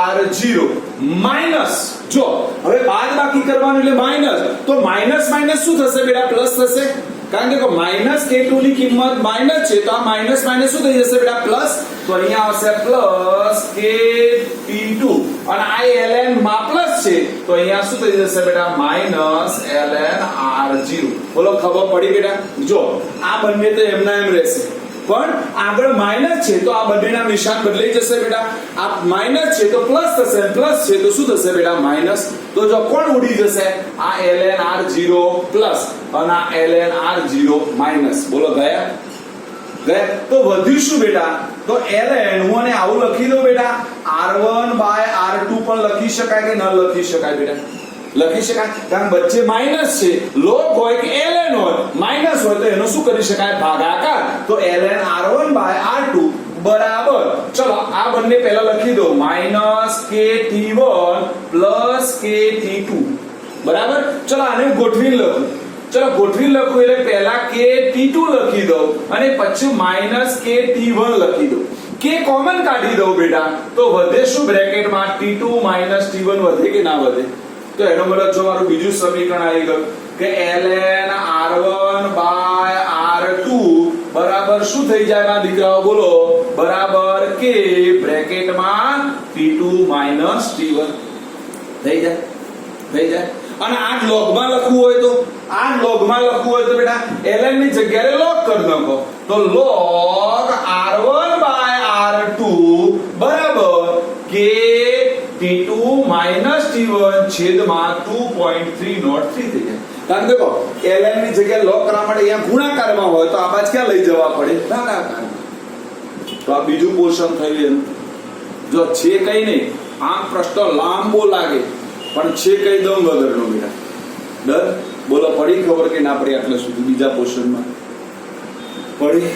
r0 minus, જો હવે બાદ બાકી કરવાનું એટલે માઇનસ, તો માઇનસ માઇનસ શું થશે બેટા? પ્લસ થશે, કારણ કે માઇનસ k2 ની કિંમત માઇનસ છે, તો આ માઇનસ માઇનસ શું થઈ જશે બેટા? પ્લસ, તો અહીંયા આવશે પ્લસ kt2 અને આ ln માં પ્લસ છે, તો અહીંયા શું થઈ જશે બેટા? Minus ln r0. બોલો ખબર પડી બેટા? જો આ બંને તો એમના એમ રહેશે, પણ આગળ માઇનસ છે તો આ બંનેના નિશાન બદલાઈ જશે બેટા. આ માઇનસ છે તો પ્લસ થશે, પ્લસ છે તો શું થશે બેટા? માઇનસ. તો જો કોણ ઉડી જશે? આ ln r0 પ્લસ અને આ ln r0 માઇનસ. બોલો ગયા? ગયા. તો વધ્યું શું બેટા? તો ln, હું આને આવું લખી દઉં બેટા, r1 બાય r2 પણ લખી શકાય કે ન લખી શકાય બેટા? લખી શકાય, કારણ વચ્ચે માઇનસ છે, લોગ હોય કે ln હોય, માઇનસ હોય તો એનો શું કરી શકાય? ભાગાકાર. તો ln r1 બાય r2 બરાબર, ચલો આ બંને પહેલા લખી દો, માઇનસ kt1 પ્લસ kt2 બરાબર. ચલો આને ગોઠવીને લખું, ચલો ગોઠવીને લખું એટલે પહેલા kt2 લખી દઉં અને પછી માઇનસ kt1 લખી દઉં. કે કોમન કાઢી દઉં બેટા, તો વધે શું બ્રેકેટમાં? t2 માઇનસ t1 વધે કે ના વધે? તો એનો મતલબ જો મારું બીજું સમીકરણ આવી ગયું કે ln r1 બાય r2 બરાબર શું થઈ જાય મારા દીકરાઓ? બોલો બરાબર કે બ્રેકેટમાં t2 માઇનસ t1 થઈ જાય, થઈ જાય. અને આ લોગમાં લખવું હોય તો, આ લોગમાં લખવું હોય તો બેટા ln ની જગ્યાએ લોગ કરી નાખો, તો log r1 બાય r2 બરાબર કે t2 માઇનસ t1 છેદમાં 2.303 થઈ જાય. કારણ કે દેખો ln ની જગ્યાએ લોગ કરવા માટે અહીંયા ગુણાકારમાં હોય તો આ બાજુ ક્યાં લઈ જવા પડે? ભાગાકારમાં. તો આ બીજું પોર્શન થયું એમ. જો છે કઈ નહીં, આમ પ્રશ્ન લાંબો લાગે પણ છે કઈ દમ વગરનો બેટા. ડર? બોલો પડી ખબર કે ના પડી આટલે સુધી? બીજા પોર્શનમાં પડી.